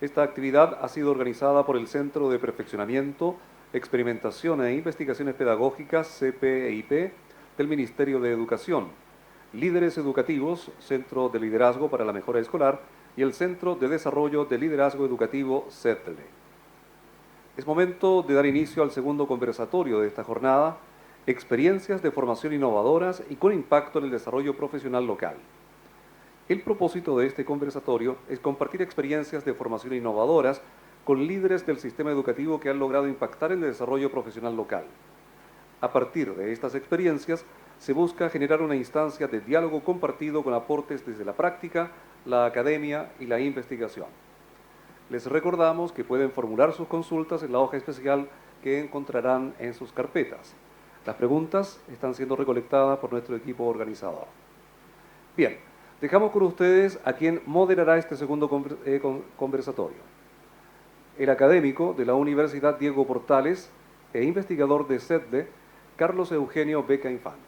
Esta actividad ha sido organizada por el Centro de Perfeccionamiento, Experimentación e Investigaciones Pedagógicas, CPEIP, del Ministerio de Educación, Líderes Educativos, Centro de Liderazgo para la Mejora Escolar, y el Centro de Desarrollo de Liderazgo Educativo, CETLE. Es momento de dar inicio al segundo conversatorio de esta jornada, Experiencias de Formación Innovadoras y con Impacto en el Desarrollo Profesional Local. El propósito de este conversatorio es compartir experiencias de formación innovadoras con líderes del sistema educativo que han logrado impactar en el desarrollo profesional local. A partir de estas experiencias, se busca generar una instancia de diálogo compartido con aportes desde la práctica, la academia y la investigación. Les recordamos que pueden formular sus consultas en la hoja especial que encontrarán en sus carpetas. Las preguntas están siendo recolectadas por nuestro equipo organizador. Bien, dejamos con ustedes a quien moderará este segundo conversatorio. El académico de la Universidad Diego Portales e investigador de CETLE, Carlos Eugenio Beca Infante.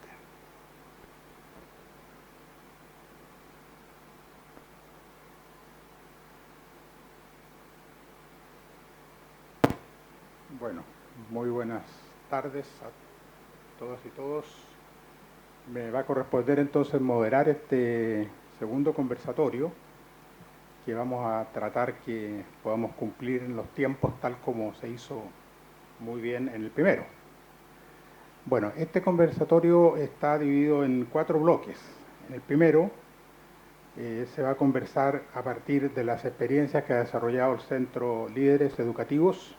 Bueno, muy buenas tardes a todas y todos. Me va a corresponder entonces moderar este segundo conversatorio que vamos a tratar que podamos cumplir en los tiempos tal como se hizo muy bien en el primero. Bueno, este conversatorio está dividido en 4 bloques. En el primero se va a conversar a partir de las experiencias que ha desarrollado el Centro Líderes Educativos.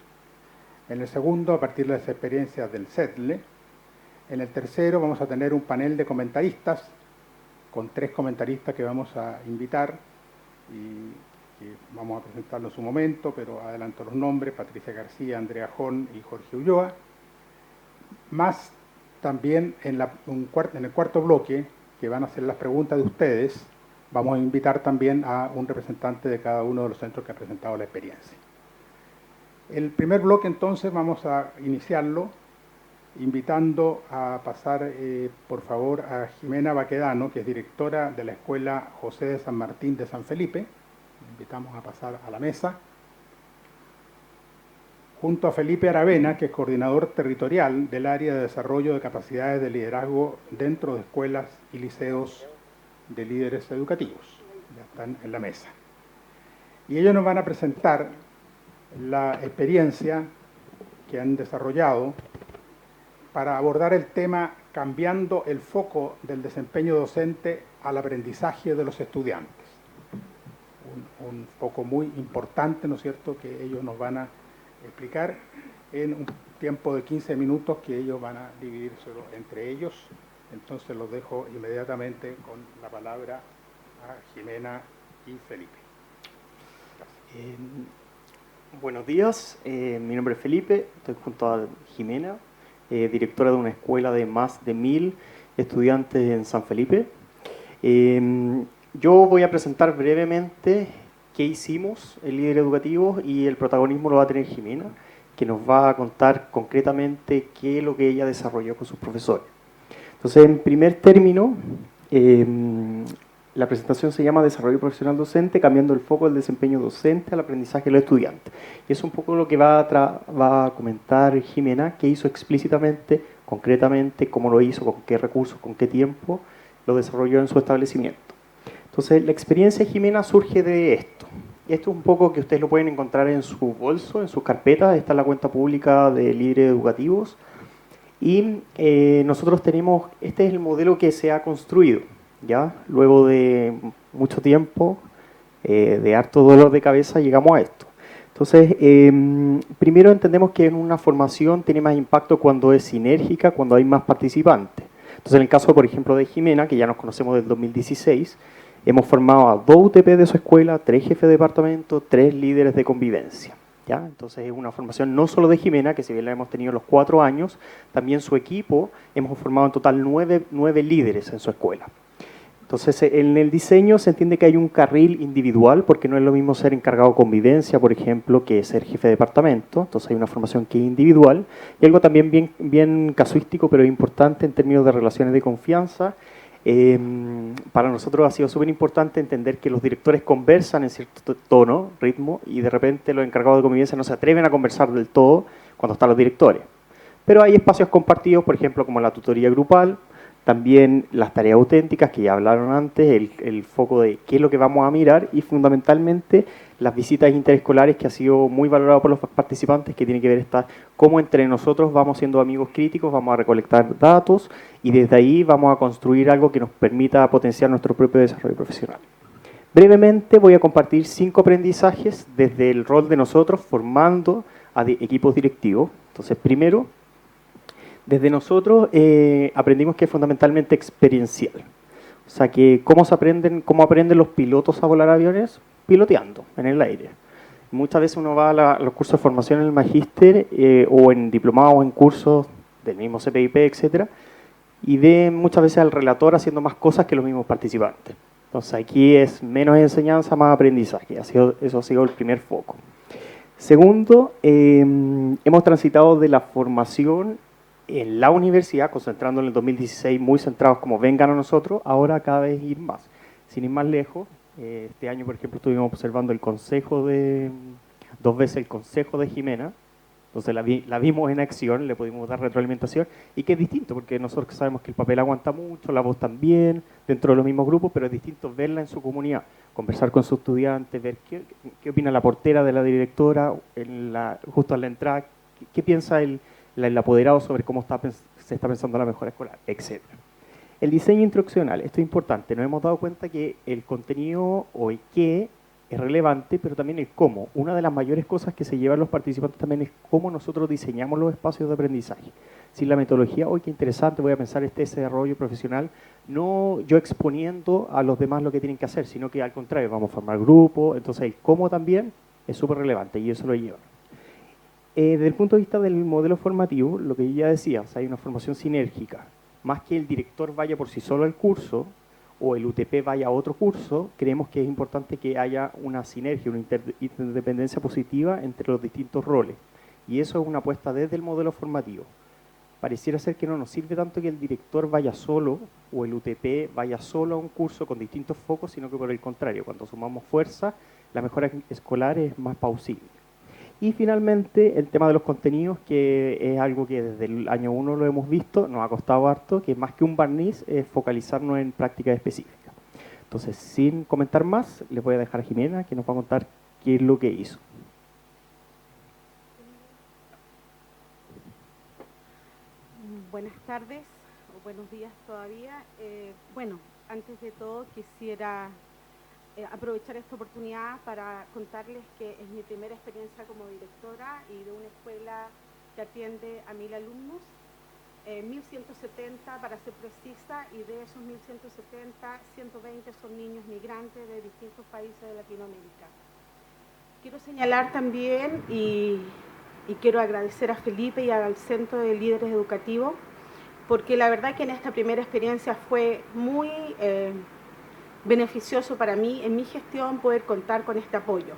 En el segundo, a partir de las experiencias del CETLE. En el tercero vamos a tener un panel de comentaristas, con 3 comentaristas que vamos a invitar y que vamos a presentarlo en su momento, pero adelanto los nombres: Patricia García, Andrea Jón y Jorge Ulloa. Más también en el cuarto bloque, que van a hacer las preguntas de ustedes, vamos a invitar también a un representante de cada uno de los centros que ha presentado la experiencia. El primer bloque entonces vamos a iniciarlo invitando a pasar por favor a Jimena Baquedano, que es directora de la Escuela José de San Martín de San Felipe. La invitamos a pasar a la mesa. Junto a Felipe Aravena, que es coordinador territorial del área de desarrollo de capacidades de liderazgo dentro de escuelas y liceos de líderes educativos. Ya están en la mesa. Y ellos nos van a presentar la experiencia que han desarrollado para abordar el tema cambiando el foco del desempeño docente al aprendizaje de los estudiantes. Un foco muy importante, ¿no es cierto?, que ellos nos van a explicar en un tiempo de 15 minutos que ellos van a dividírselo entre ellos. Entonces los dejo inmediatamente con la palabra a Jimena y Felipe. Gracias. Buenos días, mi nombre es Felipe, estoy junto a Jimena, directora de una escuela de más de 1000 estudiantes en San Felipe. Yo voy a presentar brevemente qué hicimos en Líder Educativo y el protagonismo lo va a tener Jimena, que nos va a contar concretamente qué es lo que ella desarrolló con sus profesores. Entonces, en primer término, la presentación se llama Desarrollo Profesional Docente, cambiando el foco del desempeño docente al aprendizaje de los estudiantes. Y es un poco lo que va a comentar Jimena, que hizo explícitamente, concretamente, cómo lo hizo, con qué recursos, con qué tiempo lo desarrolló en su establecimiento. Entonces, la experiencia de Jimena surge de esto. Esto es un poco que ustedes lo pueden encontrar en su bolso, en sus carpetas. Está en la cuenta pública de Líderes Educativos. Y nosotros tenemos, este es el modelo que se ha construido, ¿ya? Luego de mucho tiempo, de harto dolor de cabeza, llegamos a esto. Entonces, primero entendemos que en una formación tiene más impacto cuando es sinérgica, cuando hay más participantes. Entonces, en el caso, por ejemplo, de Jimena, que ya nos conocemos del 2016, hemos formado a 2 UTP de su escuela, 3 jefes de departamento, 3 líderes de convivencia, ¿ya? Entonces, es una formación no solo de Jimena, que si bien la hemos tenido los 4 años, también su equipo, hemos formado en total 9 líderes en su escuela. Entonces, en el diseño se entiende que hay un carril individual, porque no es lo mismo ser encargado de convivencia, por ejemplo, que ser jefe de departamento. Entonces, hay una formación que es individual. Y algo también bien casuístico, pero importante en términos de relaciones de confianza, Para nosotros ha sido súper importante entender que los directores conversan en cierto tono, ritmo, y de repente los encargados de convivencia no se atreven a conversar del todo cuando están los directores. Pero hay espacios compartidos, por ejemplo, como la tutoría grupal, también las tareas auténticas, que ya hablaron antes, el foco de qué es lo que vamos a mirar y fundamentalmente las visitas interescolares, que ha sido muy valorado por los participantes, que tiene que ver cómo entre nosotros vamos siendo amigos críticos, vamos a recolectar datos y desde ahí vamos a construir algo que nos permita potenciar nuestro propio desarrollo profesional. Brevemente voy a compartir 5 aprendizajes desde el rol de nosotros formando a equipos directivos. Entonces, primero, desde nosotros aprendimos que es fundamentalmente experiencial. O sea, que cómo aprenden los pilotos a volar aviones, piloteando en el aire. Muchas veces uno va a los cursos de formación en el magíster o en diplomados o en cursos del mismo CPIP, etcétera, y ve muchas veces al relator haciendo más cosas que los mismos participantes. Entonces aquí es menos enseñanza, más aprendizaje. Eso ha sido el primer foco. Segundo, hemos transitado de la formación en la universidad, concentrando en el 2016, muy centrados como vengan a nosotros, ahora cada vez ir más. Sin ir más lejos, este año, por ejemplo, estuvimos observando el consejo 2 veces el consejo de Jimena, entonces la vimos en acción, le pudimos dar retroalimentación, y que es distinto, porque nosotros sabemos que el papel aguanta mucho, la voz también, dentro de los mismos grupos, pero es distinto verla en su comunidad, conversar con sus estudiantes, ver qué opina la portera de la directora, justo a la entrada, qué piensa el apoderado sobre cómo se está pensando la mejora escolar, etc. El diseño instruccional, esto es importante, nos hemos dado cuenta que el contenido o el qué es relevante, pero también el cómo. Una de las mayores cosas que se llevan los participantes también es cómo nosotros diseñamos los espacios de aprendizaje. Sin la metodología, hoy qué interesante, voy a pensar este desarrollo profesional, no yo exponiendo a los demás lo que tienen que hacer, sino que al contrario, vamos a formar grupos, entonces el cómo también es súper relevante y eso lo lleva. Desde el punto de vista del modelo formativo, lo que yo ya decía, o sea, hay una formación sinérgica. Más que el director vaya por sí solo al curso o el UTP vaya a otro curso, creemos que es importante que haya una sinergia, una interdependencia positiva entre los distintos roles. Y eso es una apuesta desde el modelo formativo. Pareciera ser que no nos sirve tanto que el director vaya solo o el UTP vaya solo a un curso con distintos focos, sino que por el contrario, cuando sumamos fuerza, la mejora escolar es más plausible. Y finalmente, el tema de los contenidos, que es algo que desde el año 1 lo hemos visto, nos ha costado harto, que más que un barniz es focalizarnos en prácticas específicas. Entonces, sin comentar más, les voy a dejar a Jimena, que nos va a contar qué es lo que hizo. Buenas tardes, o buenos días todavía. Bueno, antes de todo quisiera aprovechar esta oportunidad para contarles que es mi primera experiencia como directora y de una escuela que atiende a 1000 alumnos, 1170 para ser precisa, y de esos 1170, 120 son niños migrantes de distintos países de Latinoamérica. Quiero señalar también y quiero agradecer a Felipe y al Centro de Líderes Educativos, porque la verdad que en esta primera experiencia fue muy beneficioso para mí en mi gestión poder contar con este apoyo.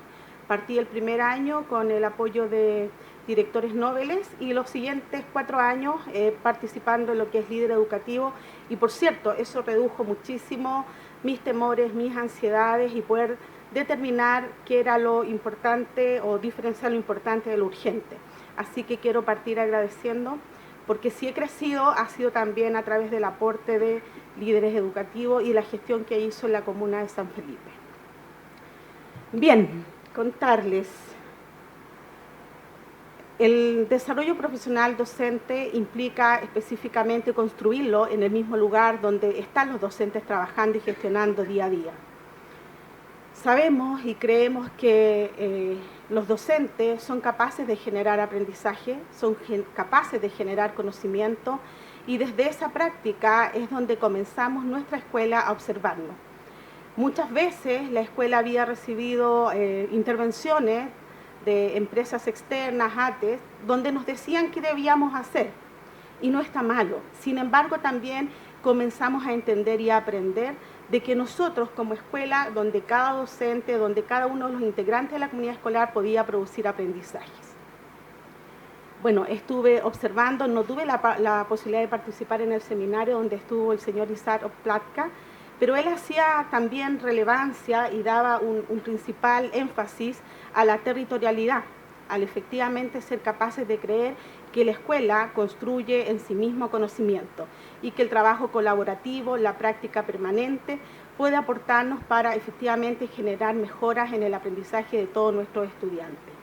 Partí el primer año con el apoyo de directores noveles y los siguientes 4 años participando en lo que es líder educativo, y por cierto, eso redujo muchísimo mis temores, mis ansiedades y poder determinar qué era lo importante o diferenciar lo importante de lo urgente. Así que quiero partir agradeciendo, porque si he crecido ha sido también a través del aporte de líderes educativos y la gestión que hizo en la comuna de San Felipe. Bien, contarles. El desarrollo profesional docente implica específicamente construirlo en el mismo lugar donde están los docentes trabajando y gestionando día a día. Sabemos y creemos que los docentes son capaces de generar aprendizaje, son capaces de generar conocimiento, y desde esa práctica es donde comenzamos nuestra escuela a observarlo. Muchas veces la escuela había recibido intervenciones de empresas externas, ATES, donde nos decían qué debíamos hacer, y no está malo. Sin embargo, también comenzamos a entender y a aprender de que nosotros como escuela, donde cada docente, donde cada uno de los integrantes de la comunidad escolar podía producir aprendizajes. bueno, estuve observando, no tuve la posibilidad de participar en el seminario donde estuvo el señor Isaac Oplatka, pero él hacía también relevancia y daba un principal énfasis a la territorialidad, al efectivamente ser capaces de creer que la escuela construye en sí mismo conocimiento y que el trabajo colaborativo, la práctica permanente, puede aportarnos para efectivamente generar mejoras en el aprendizaje de todos nuestros estudiantes.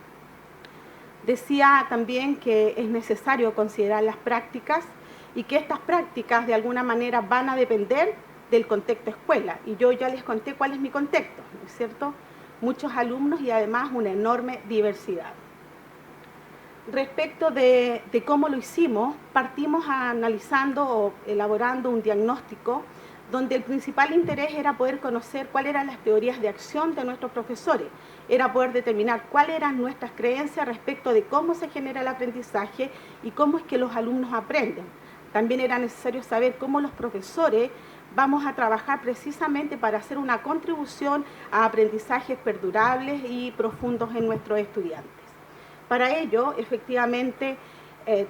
Decía también que es necesario considerar las prácticas y que estas prácticas de alguna manera van a depender del contexto escuela. Y yo ya les conté cuál es mi contexto, ¿no es cierto? Muchos alumnos y además una enorme diversidad. Respecto de cómo lo hicimos, partimos analizando o elaborando un diagnóstico donde el principal interés era poder conocer cuáles eran las teorías de acción de nuestros profesores, era poder determinar cuáles eran nuestras creencias respecto de cómo se genera el aprendizaje y cómo es que los alumnos aprenden. También era necesario saber cómo los profesores vamos a trabajar precisamente para hacer una contribución a aprendizajes perdurables y profundos en nuestros estudiantes. Para ello, efectivamente,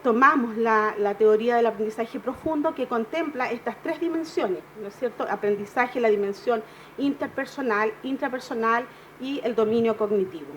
tomamos la teoría del aprendizaje profundo que contempla estas tres dimensiones, ¿no es cierto? Aprendizaje, la dimensión interpersonal, intrapersonal y el dominio cognitivo.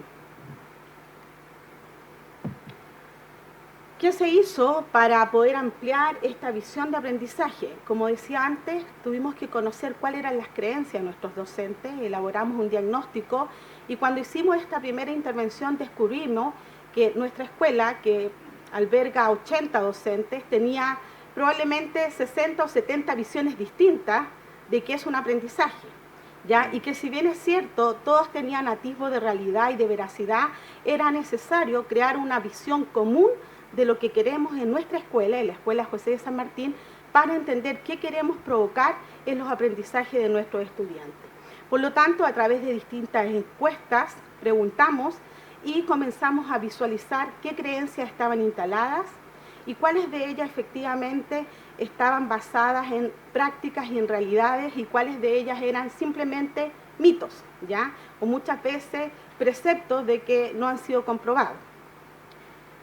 ¿Qué se hizo para poder ampliar esta visión de aprendizaje? Como decía antes, tuvimos que conocer cuáles eran las creencias de nuestros docentes, elaboramos un diagnóstico y cuando hicimos esta primera intervención descubrimos que nuestra escuela, que alberga 80 docentes, tenía probablemente 60 o 70 visiones distintas de qué es un aprendizaje, ¿ya? Y que si bien es cierto, todos tenían atisbo de realidad y de veracidad, era necesario crear una visión común de lo que queremos en nuestra escuela, en la Escuela José de San Martín, para entender qué queremos provocar en los aprendizajes de nuestros estudiantes. Por lo tanto, a través de distintas encuestas, preguntamos y comenzamos a visualizar qué creencias estaban instaladas y cuáles de ellas efectivamente estaban basadas en prácticas y en realidades y cuáles de ellas eran simplemente mitos, ¿ya? O muchas veces preceptos de que no han sido comprobados.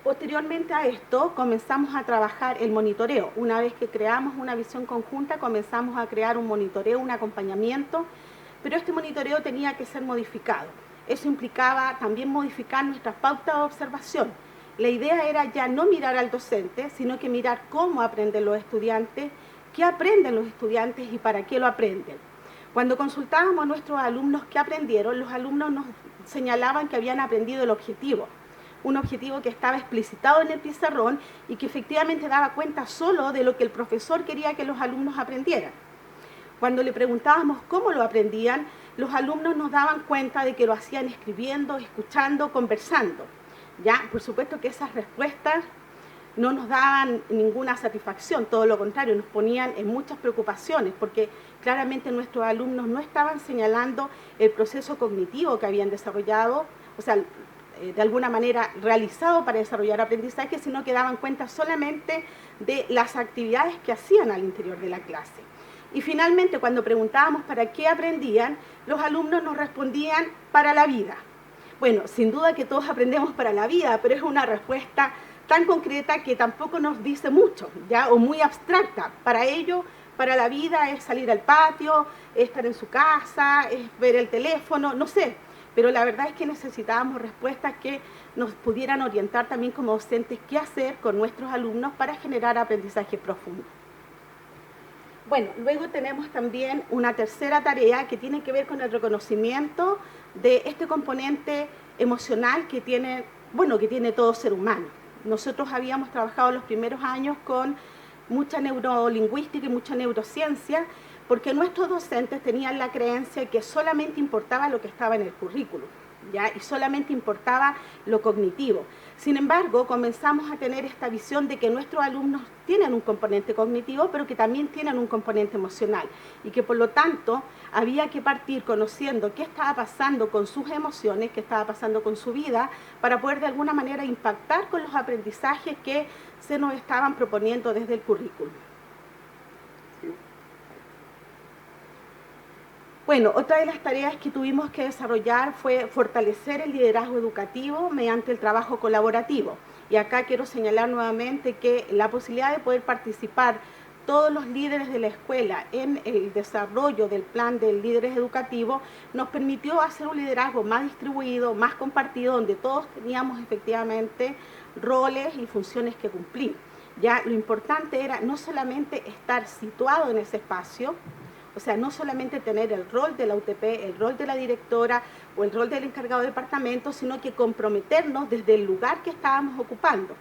Posteriormente a esto comenzamos a trabajar el monitoreo. Una vez que creamos una visión conjunta, comenzamos a crear un monitoreo, un acompañamiento, pero este monitoreo tenía que ser modificado. Eso implicaba también modificar nuestras pautas de observación. La idea era ya no mirar al docente, sino que mirar cómo aprenden los estudiantes, qué aprenden los estudiantes y para qué lo aprenden. Cuando consultábamos a nuestros alumnos qué aprendieron, los alumnos nos señalaban que habían aprendido el objetivo, un objetivo que estaba explicitado en el pizarrón y que efectivamente daba cuenta solo de lo que el profesor quería que los alumnos aprendieran. Cuando le preguntábamos cómo lo aprendían, los alumnos nos daban cuenta de que lo hacían escribiendo, escuchando, conversando. Ya, por supuesto que esas respuestas no nos daban ninguna satisfacción, todo lo contrario, nos ponían en muchas preocupaciones, porque claramente nuestros alumnos no estaban señalando el proceso cognitivo que habían desarrollado, o sea, de alguna manera realizado para desarrollar aprendizaje, sino que daban cuenta solamente de las actividades que hacían al interior de la clase. Y finalmente, cuando preguntábamos para qué aprendían, los alumnos nos respondían para la vida. Bueno, sin duda que todos aprendemos para la vida, pero es una respuesta tan concreta que tampoco nos dice mucho, ¿ya? O muy abstracta. Para ello, para la vida es salir al patio, es estar en su casa, es ver el teléfono, no sé. Pero la verdad es que necesitábamos respuestas que nos pudieran orientar también como docentes qué hacer con nuestros alumnos para generar aprendizaje profundo. Bueno, luego tenemos también una tercera tarea que tiene que ver con el reconocimiento de este componente emocional que tiene, bueno, que tiene todo ser humano. Nosotros habíamos trabajado los primeros años con mucha neurolingüística y mucha neurociencia, porque nuestros docentes tenían la creencia que solamente importaba lo que estaba en el currículum, ¿ya? Y solamente importaba lo cognitivo. Sin embargo, comenzamos a tener esta visión de que nuestros alumnos tienen un componente cognitivo, pero que también tienen un componente emocional, y que por lo tanto había que partir conociendo qué estaba pasando con sus emociones, qué estaba pasando con su vida, para poder de alguna manera impactar con los aprendizajes que se nos estaban proponiendo desde el currículum. Bueno, otra de las tareas que tuvimos que desarrollar fue fortalecer el liderazgo educativo mediante el trabajo colaborativo. Y acá quiero señalar nuevamente que la posibilidad de poder participar todos los líderes de la escuela en el desarrollo del plan de líderes educativos nos permitió hacer un liderazgo más distribuido, más compartido, donde todos teníamos efectivamente roles y funciones que cumplir. Ya lo importante era no solamente estar situado en ese espacio, o sea, no solamente tener el rol de la UTP, el rol de la directora o el rol del encargado de departamento, sino que comprometernos desde el lugar que estábamos ocupando.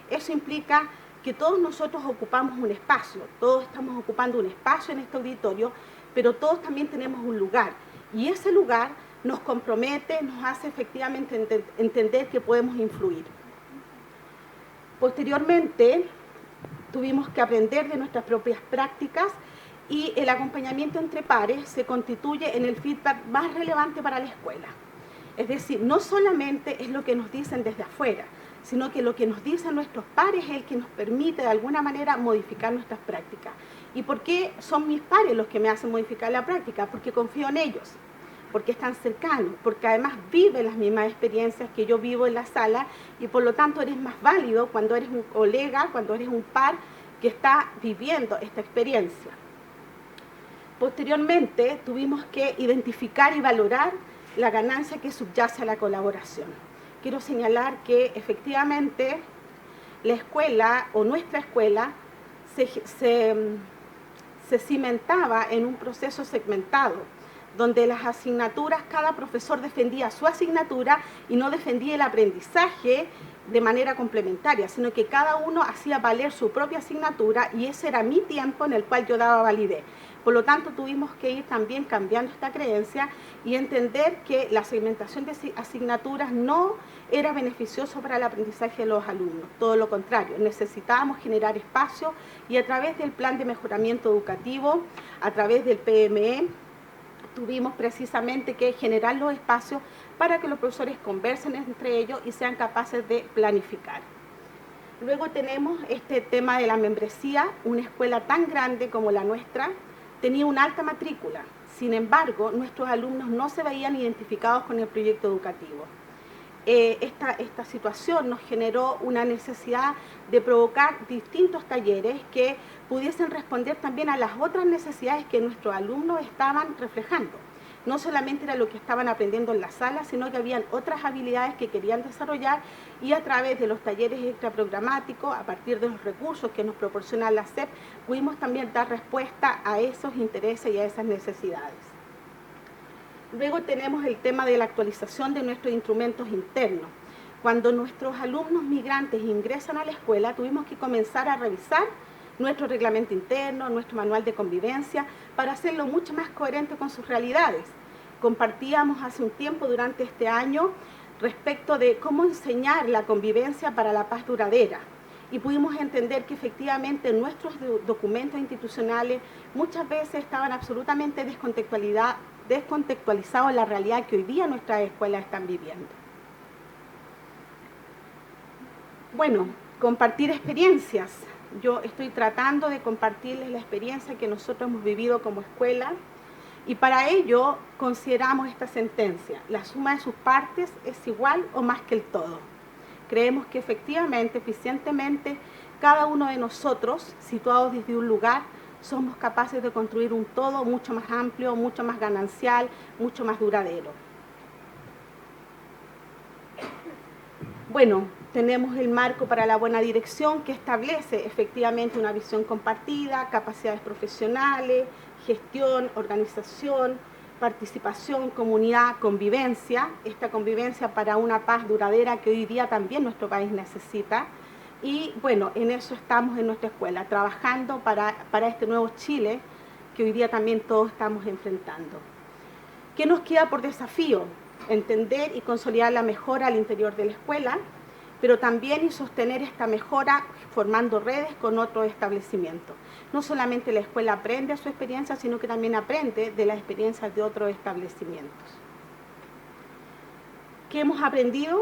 Eso implica que todos nosotros ocupamos un espacio, todos estamos ocupando un espacio en este auditorio, pero todos también tenemos un lugar. Y ese lugar nos compromete, nos hace efectivamente entender que podemos influir. Posteriormente, tuvimos que aprender de nuestras propias prácticas y el acompañamiento entre pares se constituye en el feedback más relevante para la escuela. Es decir, no solamente es lo que nos dicen desde afuera, sino que lo que nos dicen nuestros pares es el que nos permite de alguna manera modificar nuestras prácticas. ¿Y por qué son mis pares los que me hacen modificar la práctica? Porque confío en ellos, porque están cercanos, porque además viven las mismas experiencias que yo vivo en la sala y por lo tanto eres más válido cuando eres un colega, cuando eres un par que está viviendo esta experiencia. Posteriormente tuvimos que identificar y valorar la ganancia que subyace a la colaboración. Quiero señalar que efectivamente la escuela o nuestra escuela se cimentaba en un proceso segmentado, donde las asignaturas, cada profesor defendía su asignatura y no defendía el aprendizaje de manera complementaria, sino que cada uno hacía valer su propia asignatura y ese era mi tiempo en el cual yo daba validez. Por lo tanto, tuvimos que ir también cambiando esta creencia y entender que la segmentación de asignaturas no era beneficioso para el aprendizaje de los alumnos. Todo lo contrario, necesitábamos generar espacio y a través del plan de mejoramiento educativo, a través del PME, tuvimos precisamente que generar los espacios para que los profesores conversen entre ellos y sean capaces de planificar. Luego tenemos este tema de la membresía. Una escuela tan grande como la nuestra tenía una alta matrícula. Sin embargo, nuestros alumnos no se veían identificados con el proyecto educativo. Esta situación nos generó una necesidad de provocar distintos talleres que pudiesen responder también a las otras necesidades que nuestros alumnos estaban reflejando. No solamente era lo que estaban aprendiendo en la sala, sino que habían otras habilidades que querían desarrollar y a través de los talleres extraprogramáticos, a partir de los recursos que nos proporciona la SEP, pudimos también dar respuesta a esos intereses y a esas necesidades. Luego tenemos el tema de la actualización de nuestros instrumentos internos. Cuando nuestros alumnos migrantes ingresan a la escuela, tuvimos que comenzar a revisar nuestro reglamento interno, nuestro manual de convivencia, para hacerlo mucho más coherente con sus realidades. Compartíamos hace un tiempo durante este año respecto de cómo enseñar la convivencia para la paz duradera. Y pudimos entender que efectivamente nuestros documentos institucionales muchas veces estaban absolutamente descontextualizados en la realidad que hoy día nuestras escuelas están viviendo. Bueno, compartir experiencias. Yo estoy tratando de compartirles la experiencia que nosotros hemos vivido como escuela y para ello consideramos esta sentencia: la suma de sus partes es igual o más que el todo. Creemos que efectivamente, eficientemente, cada uno de nosotros, situados desde un lugar, somos capaces de construir un todo mucho más amplio, mucho más ganancial, mucho más duradero. Bueno, tenemos el marco para la buena dirección que establece efectivamente una visión compartida, capacidades profesionales, gestión, organización, participación, comunidad, convivencia. Esta convivencia para una paz duradera que hoy día también nuestro país necesita. Y bueno, en eso estamos en nuestra escuela, trabajando para este nuevo Chile que hoy día también todos estamos enfrentando. ¿Qué nos queda por desafío? Entender y consolidar la mejora al interior de la escuela, pero también y sostener esta mejora formando redes con otros establecimientos. No solamente la escuela aprende su experiencia, sino que también aprende de las experiencias de otros establecimientos. ¿Qué hemos aprendido?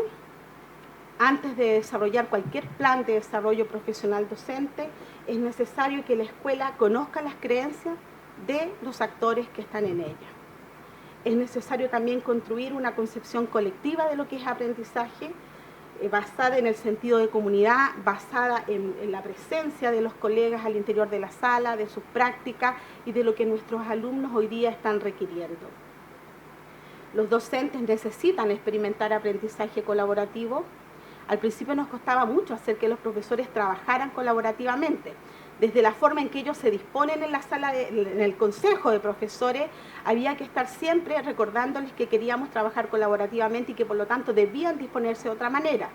Antes de desarrollar cualquier plan de desarrollo profesional docente, es necesario que la escuela conozca las creencias de los actores que están en ella. Es necesario también construir una concepción colectiva de lo que es aprendizaje, basada en el sentido de comunidad, basada en la presencia de los colegas al interior de la sala, de sus prácticas y de lo que nuestros alumnos hoy día están requiriendo. Los docentes necesitan experimentar aprendizaje colaborativo. Al principio nos costaba mucho hacer que los profesores trabajaran colaborativamente. Desde la forma en que ellos se disponen en la sala, en el consejo de profesores, había que estar siempre recordándoles que queríamos trabajar colaborativamente y que por lo tanto debían disponerse de otra manera.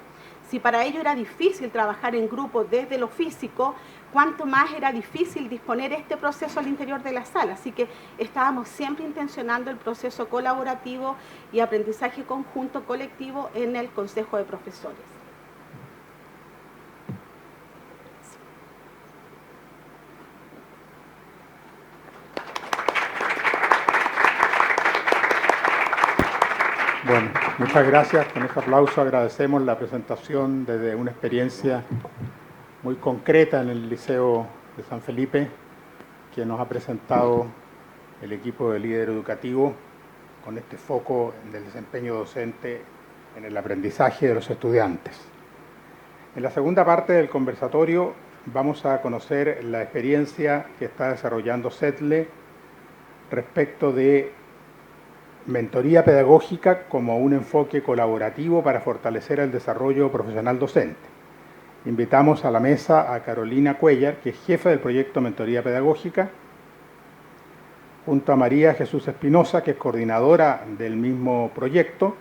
Si para ellos era difícil trabajar en grupo desde lo físico, cuánto más era difícil disponer este proceso al interior de la sala. Así que estábamos siempre intencionando el proceso colaborativo y aprendizaje conjunto colectivo en el consejo de profesores. Bueno, muchas gracias. Con este aplauso agradecemos la presentación desde una experiencia muy concreta en el Liceo de San Felipe, que nos ha presentado el equipo de líder educativo con este foco del desempeño docente en el aprendizaje de los estudiantes. En la segunda parte del conversatorio vamos a conocer la experiencia que está desarrollando CETLE respecto de mentoría pedagógica como un enfoque colaborativo para fortalecer el desarrollo profesional docente. Invitamos a la mesa a Carolina Cuellar, que es jefa del proyecto Mentoría Pedagógica, junto a María Jesús Espinosa, que es coordinadora del mismo proyecto,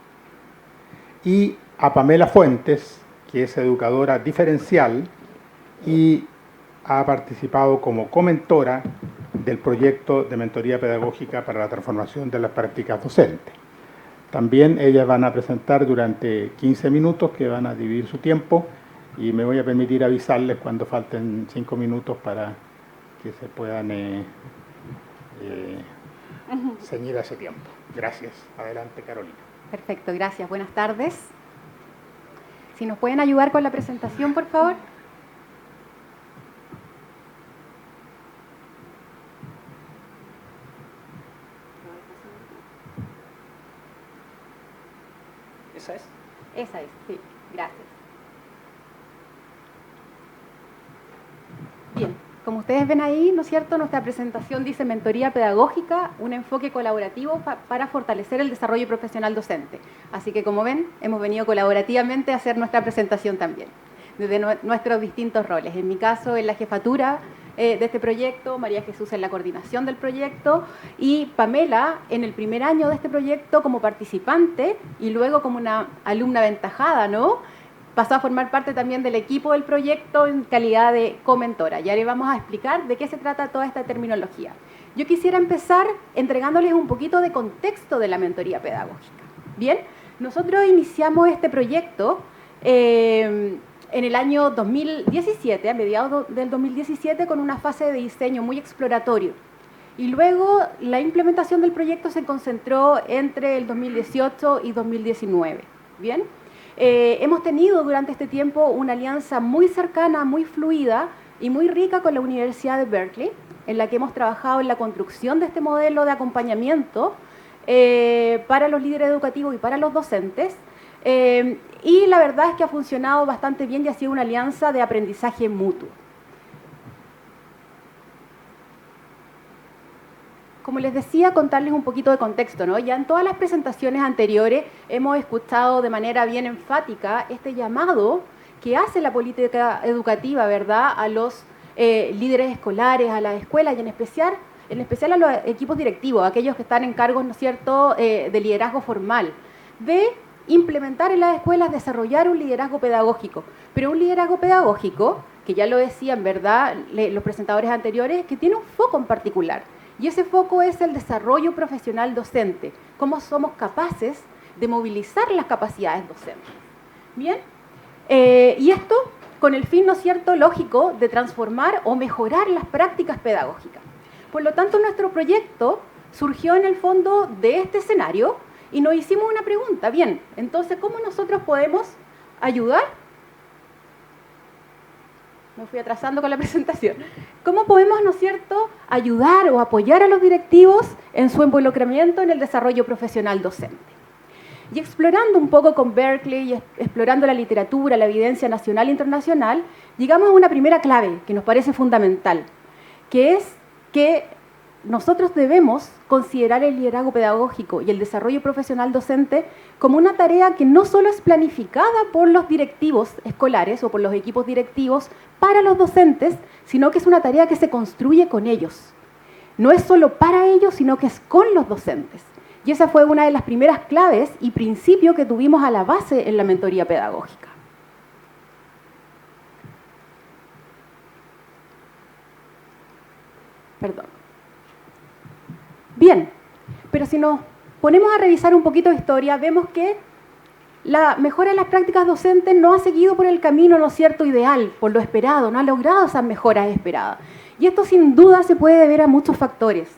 y a Pamela Fuentes, que es educadora diferencial y ha participado como comentora del proyecto de mentoría pedagógica para la transformación de las prácticas docentes. También ellas van a presentar durante 15 minutos, que van a dividir su tiempo, y me voy a permitir avisarles cuando falten 5 minutos para que se puedan ceñir a ese tiempo. Gracias. Adelante, Carolina. Perfecto, gracias. Buenas tardes. Si nos pueden ayudar con la presentación, por favor. ¿Esa es? Esa es, sí. Gracias. Bien, como ustedes ven ahí, ¿no es cierto? Nuestra presentación dice Mentoría Pedagógica, un enfoque colaborativo para fortalecer el desarrollo profesional docente. Así que, como ven, hemos venido colaborativamente a hacer nuestra presentación también, desde nuestros distintos roles. En mi caso, en la jefatura de este proyecto, María Jesús en la coordinación del proyecto y Pamela en el primer año de este proyecto como participante y luego como una alumna aventajada, ¿no? Pasó a formar parte también del equipo del proyecto en calidad de comentora. Ya le vamos a explicar de qué se trata toda esta terminología. Yo quisiera empezar entregándoles un poquito de contexto de la mentoría pedagógica. Bien, nosotros iniciamos este proyecto en el año 2017, a mediados del 2017, con una fase de diseño muy exploratorio. Y luego la implementación del proyecto se concentró entre el 2018 y 2019. Bien. Hemos tenido durante este tiempo una alianza muy cercana, muy fluida y muy rica con la Universidad de Berkeley, en la que hemos trabajado en la construcción de este modelo de acompañamiento para los líderes educativos y para los docentes. Y la verdad es que ha funcionado bastante bien y ha sido una alianza de aprendizaje mutuo. Como les decía, contarles un poquito de contexto, ¿no? Ya en todas las presentaciones anteriores hemos escuchado de manera bien enfática este llamado que hace la política educativa, ¿verdad?, a los líderes escolares, a las escuelas y en especial a los equipos directivos, aquellos que están en cargos, ¿no es cierto?, de liderazgo formal, de implementar en las escuelas, desarrollar un liderazgo pedagógico, pero un liderazgo pedagógico, que ya lo decían, ¿verdad?, los presentadores anteriores, que tiene un foco en particular. Y ese foco es el desarrollo profesional docente, cómo somos capaces de movilizar las capacidades docentes. Bien, y esto con el fin, ¿no es cierto?, lógico de transformar o mejorar las prácticas pedagógicas. Por lo tanto, nuestro proyecto surgió en el fondo de este escenario y nos hicimos una pregunta. Bien, entonces, ¿cómo nosotros podemos ayudar me fui atrasando con la presentación. ¿Cómo podemos, ¿no es cierto?, ayudar o apoyar a los directivos en su involucramiento en el desarrollo profesional docente? Y explorando un poco con Berkeley y explorando la literatura, la evidencia nacional e internacional, llegamos a una primera clave que nos parece fundamental, que es que nosotros debemos considerar el liderazgo pedagógico y el desarrollo profesional docente como una tarea que no solo es planificada por los directivos escolares o por los equipos directivos para los docentes, sino que es una tarea que se construye con ellos. No es solo para ellos, sino que es con los docentes. Y esa fue una de las primeras claves y principios que tuvimos a la base en la mentoría pedagógica. Perdón. Bien, pero si nos ponemos a revisar un poquito de historia, vemos que la mejora de las prácticas docentes no ha seguido por el camino, ¿no es cierto?, ideal, por lo esperado, no ha logrado esas mejoras esperadas. Y esto sin duda se puede deber a muchos factores.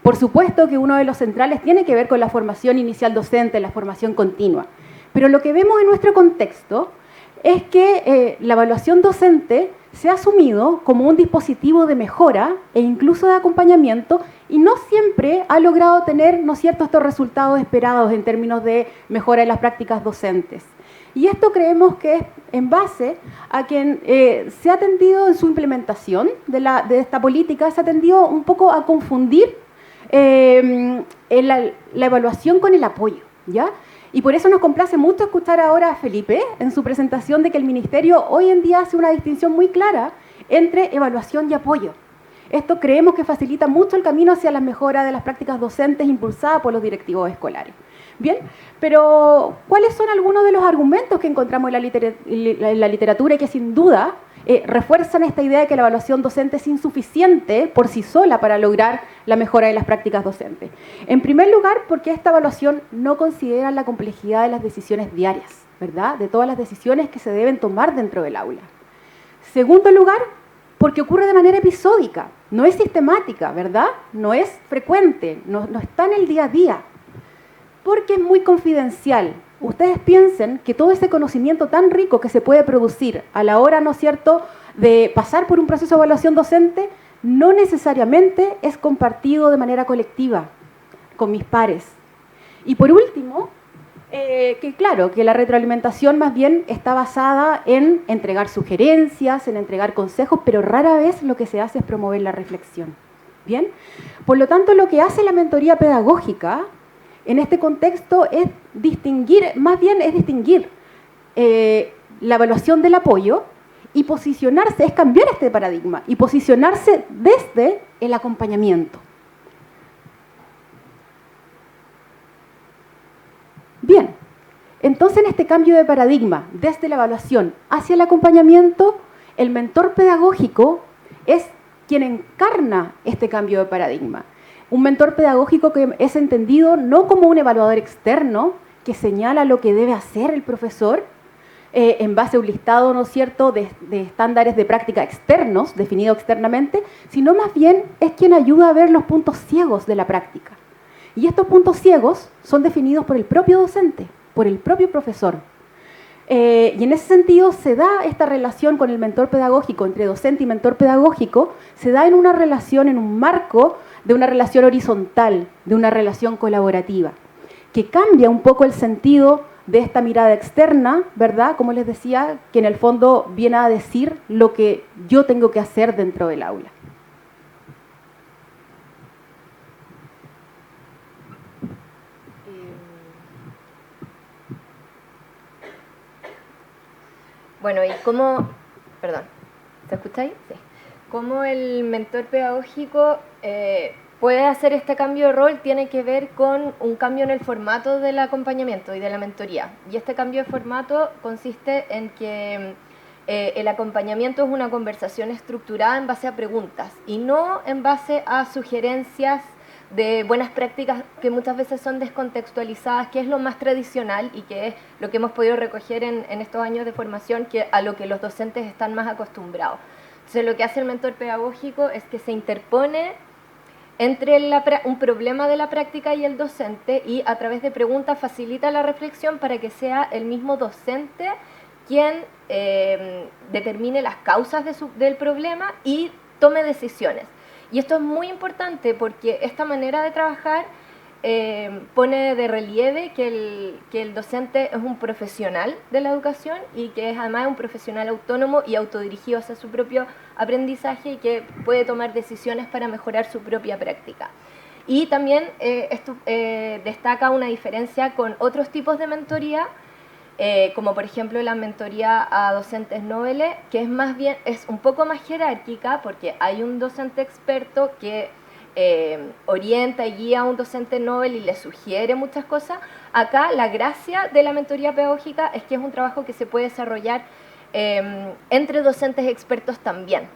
Por supuesto que uno de los centrales tiene que ver con la formación inicial docente, la formación continua. Pero lo que vemos en nuestro contexto es que la evaluación docente se ha asumido como un dispositivo de mejora e incluso de acompañamiento y no siempre ha logrado tener, ¿no es cierto?, estos resultados esperados en términos de mejora de las prácticas docentes. Y esto creemos que es en base a que se ha tendido en su implementación de esta política, se ha tendido un poco a confundir la evaluación con el apoyo, ¿ya? Y por eso nos complace mucho escuchar ahora a Felipe en su presentación de que el Ministerio hoy en día hace una distinción muy clara entre evaluación y apoyo. Esto creemos que facilita mucho el camino hacia la mejora de las prácticas docentes impulsadas por los directivos escolares. Bien, pero ¿cuáles son algunos de los argumentos que encontramos en la literatura y que sin duda refuerzan esta idea de que la evaluación docente es insuficiente por sí sola para lograr la mejora de las prácticas docentes? En primer lugar, porque esta evaluación no considera la complejidad de las decisiones diarias, ¿verdad?, de todas las decisiones que se deben tomar dentro del aula. Segundo lugar, porque ocurre de manera episódica, no es sistemática, ¿verdad?, no es frecuente, no está en el día a día. Porque es muy confidencial. Ustedes piensen que todo ese conocimiento tan rico que se puede producir a la hora, ¿no es cierto?, de pasar por un proceso de evaluación docente, no necesariamente es compartido de manera colectiva con mis pares. Y por último, que claro, que la retroalimentación más bien está basada en entregar sugerencias, en entregar consejos, pero rara vez lo que se hace es promover la reflexión. ¿Bien? Por lo tanto, lo que hace la mentoría pedagógica en este contexto es distinguir la evaluación del apoyo y posicionarse, es cambiar este paradigma y posicionarse desde el acompañamiento. Bien, entonces en este cambio de paradigma, desde la evaluación hacia el acompañamiento, el mentor pedagógico es quien encarna este cambio de paradigma. Un mentor pedagógico que es entendido no como un evaluador externo que señala lo que debe hacer el profesor en base a un listado, ¿no es cierto?, de estándares de práctica externos, definidos externamente, sino más bien es quien ayuda a ver los puntos ciegos de la práctica. Y estos puntos ciegos son definidos por el propio docente, por el propio profesor. Y en ese sentido se da esta relación con el mentor pedagógico, entre docente y mentor pedagógico, se da en una relación, en un marco de una relación horizontal, de una relación colaborativa, que cambia un poco el sentido de esta mirada externa, ¿verdad?, como les decía, que en el fondo viene a decir lo que yo tengo que hacer dentro del aula. Bueno, y cómo, perdón, ¿se escucha ahí? Sí. Cómo el mentor pedagógico puede hacer este cambio de rol tiene que ver con un cambio en el formato del acompañamiento y de la mentoría. Y este cambio de formato consiste en que el acompañamiento es una conversación estructurada en base a preguntas y no en base a sugerencias de buenas prácticas que muchas veces son descontextualizadas, que es lo más tradicional y que es lo que hemos podido recoger en estos años de formación, que a lo que los docentes están más acostumbrados. Entonces lo que hace el mentor pedagógico es que se interpone entre un problema de la práctica y el docente y a través de preguntas facilita la reflexión para que sea el mismo docente quien determine las causas del problema y tome decisiones. Y esto es muy importante porque esta manera de trabajar pone de relieve que el docente es un profesional de la educación y que es además un profesional autónomo y autodirigido hacia su propio aprendizaje y que puede tomar decisiones para mejorar su propia práctica. Y también esto destaca una diferencia con otros tipos de mentoría, como por ejemplo la mentoría a docentes noveles, que es un poco más jerárquica porque hay un docente experto que orienta y guía a un docente novel y le sugiere muchas cosas. Acá la gracia de la mentoría pedagógica es que es un trabajo que se puede desarrollar entre docentes expertos también,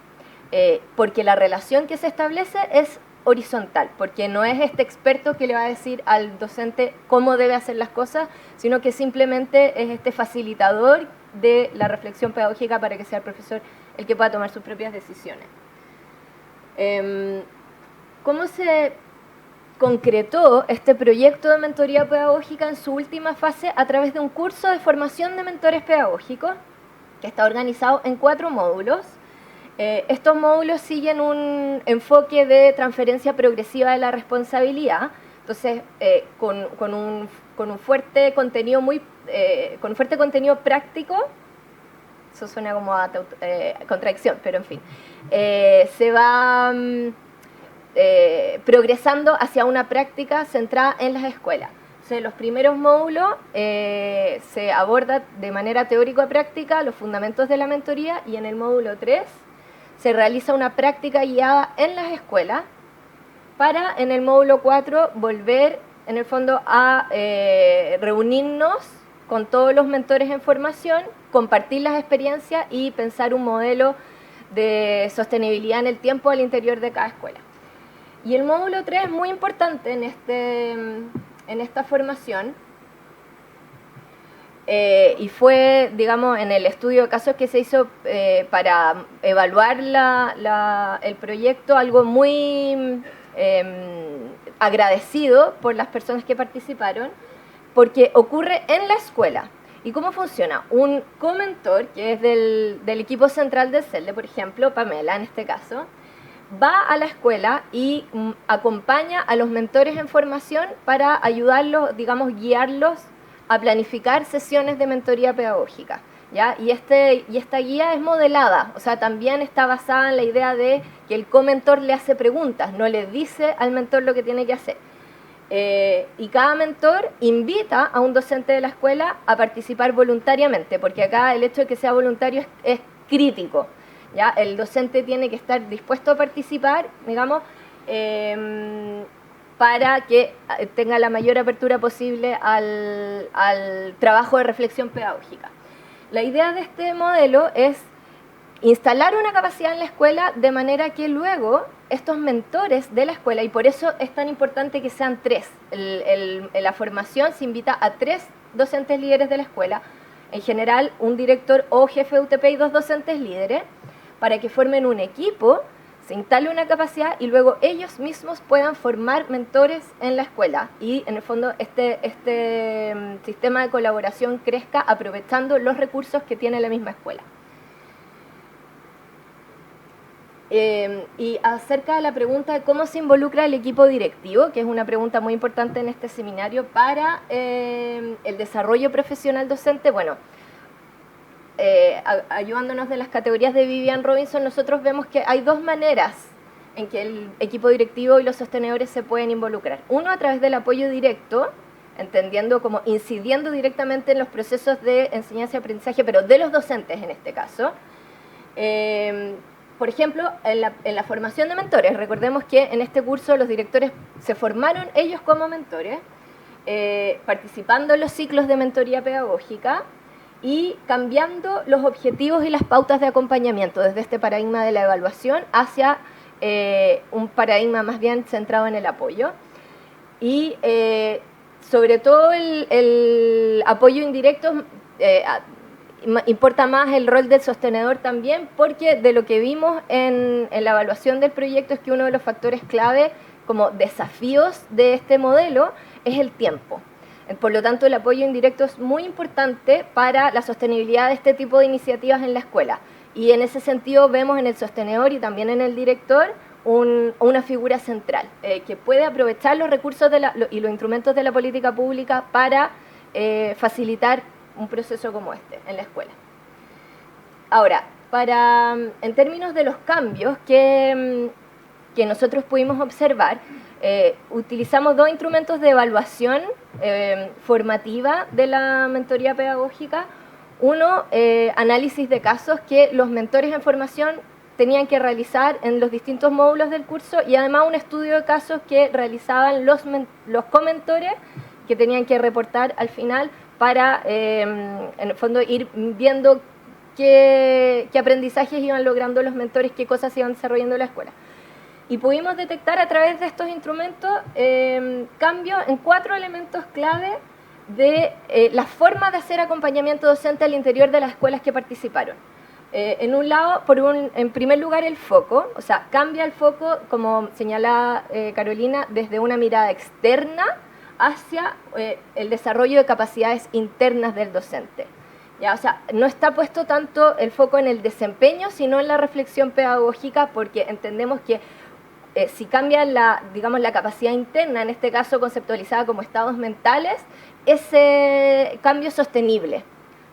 porque la relación que se establece es horizontal, porque no es este experto que le va a decir al docente cómo debe hacer las cosas, sino que simplemente es este facilitador de la reflexión pedagógica para que sea el profesor el que pueda tomar sus propias decisiones. ¿Cómo se concretó este proyecto de mentoría pedagógica en su última fase? A través de un curso de formación de mentores pedagógicos que está organizado en 4 módulos. Estos módulos siguen un enfoque de transferencia progresiva de la responsabilidad, entonces con un fuerte contenido práctico. Eso suena como a contradicción, pero en fin, se va progresando hacia una práctica centrada en las escuelas. Entonces, los primeros módulos se aborda de manera teórico-práctica los fundamentos de la mentoría, y en el módulo 3 se realiza una práctica guiada en las escuelas para en el módulo 4 volver en el fondo a reunirnos con todos los mentores en formación, compartir las experiencias y pensar un modelo de sostenibilidad en el tiempo al interior de cada escuela. Y el módulo 3 es muy importante en esta formación, y fue, digamos, en el estudio de casos que se hizo para evaluar el proyecto, algo muy agradecido por las personas que participaron, porque ocurre en la escuela. ¿Y cómo funciona? Un comentor, que es del equipo central del CELDE, por ejemplo, Pamela en este caso, va a la escuela y acompaña a los mentores en formación para ayudarlos, digamos, guiarlos a planificar sesiones de mentoría pedagógica, ¿ya? Y esta guía es modelada, o sea, también está basada en la idea de que el comentor le hace preguntas, no le dice al mentor lo que tiene que hacer. Y cada mentor invita a un docente de la escuela a participar voluntariamente, porque acá el hecho de que sea voluntario es crítico, ¿ya? El docente tiene que estar dispuesto a participar, digamos, para que tenga la mayor apertura posible al trabajo de reflexión pedagógica. La idea de este modelo es instalar una capacidad en la escuela de manera que luego estos mentores de la escuela, y por eso es tan importante que sean 3, en la formación se invita a 3 docentes líderes de la escuela, en general un director o jefe de UTP y 2 docentes líderes, para que formen un equipo, se instale una capacidad y luego ellos mismos puedan formar mentores en la escuela, y en el fondo este sistema de colaboración crezca aprovechando los recursos que tiene la misma escuela. Y acerca de la pregunta de cómo se involucra el equipo directivo, que es una pregunta muy importante en este seminario para el desarrollo profesional docente, bueno, ayudándonos de las categorías de Vivian Robinson, nosotros vemos que hay 2 maneras en que el equipo directivo y los sostenedores se pueden involucrar. Uno, a través del apoyo directo, entendiendo como incidiendo directamente en los procesos de enseñanza y aprendizaje, pero de los docentes en este caso. Por ejemplo, en la formación de mentores, recordemos que en este curso los directores se formaron ellos como mentores, participando en los ciclos de mentoría pedagógica y cambiando los objetivos y las pautas de acompañamiento desde este paradigma de la evaluación hacia un paradigma más bien centrado en el apoyo. Y sobre todo el apoyo indirecto, importa más el rol del sostenedor también, porque de lo que vimos en la evaluación del proyecto es que uno de los factores clave como desafíos de este modelo es el tiempo. Por lo tanto, el apoyo indirecto es muy importante para la sostenibilidad de este tipo de iniciativas en la escuela. Y en ese sentido vemos en el sostenedor y también en el director una figura central, que puede aprovechar los recursos y los instrumentos de la política pública para facilitar un proceso como este en la escuela. Ahora, en términos de los cambios que nosotros pudimos observar, utilizamos dos instrumentos de evaluación formativa de la mentoría pedagógica. Uno, análisis de casos que los mentores en formación tenían que realizar en los distintos módulos del curso, y además un estudio de casos que realizaban los comentores, que tenían que reportar al final para, en el fondo, ir viendo qué aprendizajes iban logrando los mentores, qué cosas iban desarrollando en la escuela. Y pudimos detectar a través de estos instrumentos cambios en 4 elementos clave de la forma de hacer acompañamiento docente al interior de las escuelas que participaron. En un lado, en primer lugar, el foco, o sea, cambia el foco, como señala Carolina, desde una mirada externa hacia el desarrollo de capacidades internas del docente. ¿Ya? O sea, no está puesto tanto el foco en el desempeño, sino en la reflexión pedagógica, porque entendemos que si cambia la capacidad interna, en este caso conceptualizada como estados mentales, ese cambio es sostenible.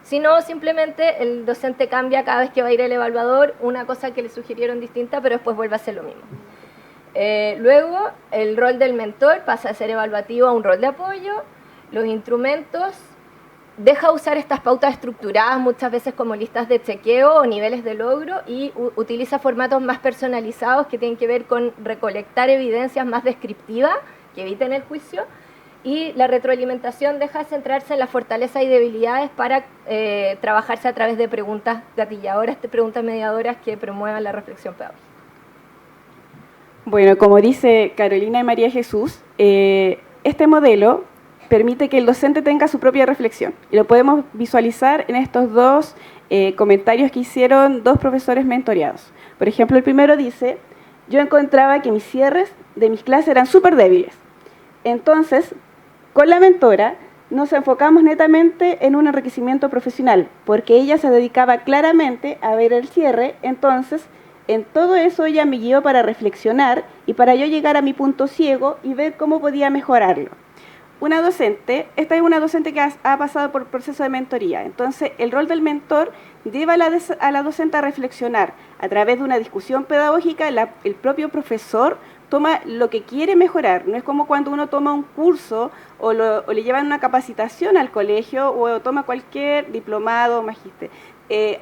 Si no, simplemente el docente cambia cada vez que va a ir el evaluador, una cosa que le sugirieron distinta, pero después vuelve a hacer lo mismo. Luego, el rol del mentor pasa a ser evaluativo a un rol de apoyo. Los instrumentos, deja usar estas pautas estructuradas muchas veces como listas de chequeo o niveles de logro, y utiliza formatos más personalizados que tienen que ver con recolectar evidencias más descriptivas que eviten el juicio. Y la retroalimentación deja de centrarse en las fortalezas y debilidades para trabajarse a través de preguntas gatilladoras, preguntas mediadoras que promuevan la reflexión pedagógica. Bueno, como dice Carolina y María Jesús, este modelo permite que el docente tenga su propia reflexión. Y lo podemos visualizar en estos dos comentarios que hicieron dos profesores mentoreados. Por ejemplo, el primero dice: yo encontraba que mis cierres de mis clases eran súper débiles. Entonces, con la mentora nos enfocamos netamente en un enriquecimiento profesional, porque ella se dedicaba claramente a ver el cierre. Entonces, en todo eso ella me guió para reflexionar y para yo llegar a mi punto ciego y ver cómo podía mejorarlo. Esta es una docente que ha pasado por proceso de mentoría. Entonces, el rol del mentor lleva a la docente a reflexionar. A través de una discusión pedagógica, el propio profesor toma lo que quiere mejorar. No es como cuando uno toma un curso o le llevan una capacitación al colegio o toma cualquier diplomado o magíster.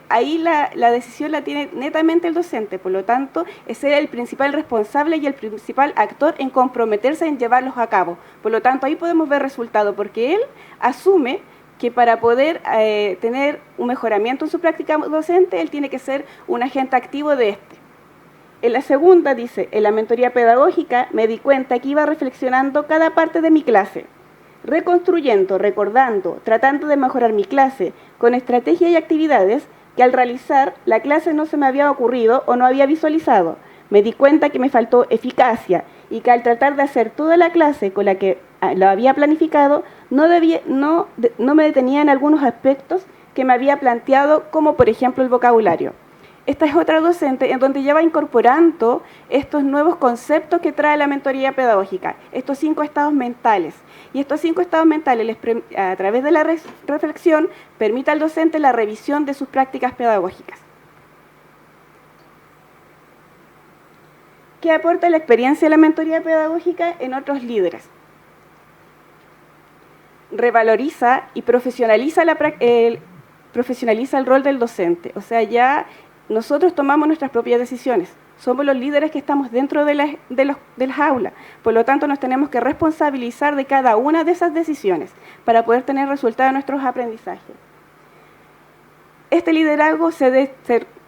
Ahí la decisión la tiene netamente el docente, por lo tanto, es el principal responsable y el principal actor en comprometerse en llevarlos a cabo. Por lo tanto, ahí podemos ver resultados, porque él asume que para poder tener un mejoramiento en su práctica docente, él tiene que ser un agente activo de este. En la segunda dice: en la mentoría pedagógica me di cuenta que iba reflexionando cada parte de mi clase, reconstruyendo, recordando, tratando de mejorar mi clase con estrategias y actividades que al realizar la clase no se me había ocurrido o no había visualizado. Me di cuenta que me faltó eficacia y que al tratar de hacer toda la clase con la que lo había planificado, no me detenía en algunos aspectos que me había planteado, como por ejemplo el vocabulario. Esta es otra docente en donde ya va incorporando estos nuevos conceptos que trae la mentoría pedagógica, estos 5 estados mentales. Y estos 5 estados mentales, a través de la reflexión, permite al docente la revisión de sus prácticas pedagógicas. ¿Qué aporta la experiencia de la mentoría pedagógica en otros líderes? Revaloriza y profesionaliza el rol del docente. O sea, ya nosotros tomamos nuestras propias decisiones. Somos los líderes que estamos dentro de las aulas. Por lo tanto, nos tenemos que responsabilizar de cada una de esas decisiones para poder tener resultados en nuestros aprendizajes. Este liderazgo se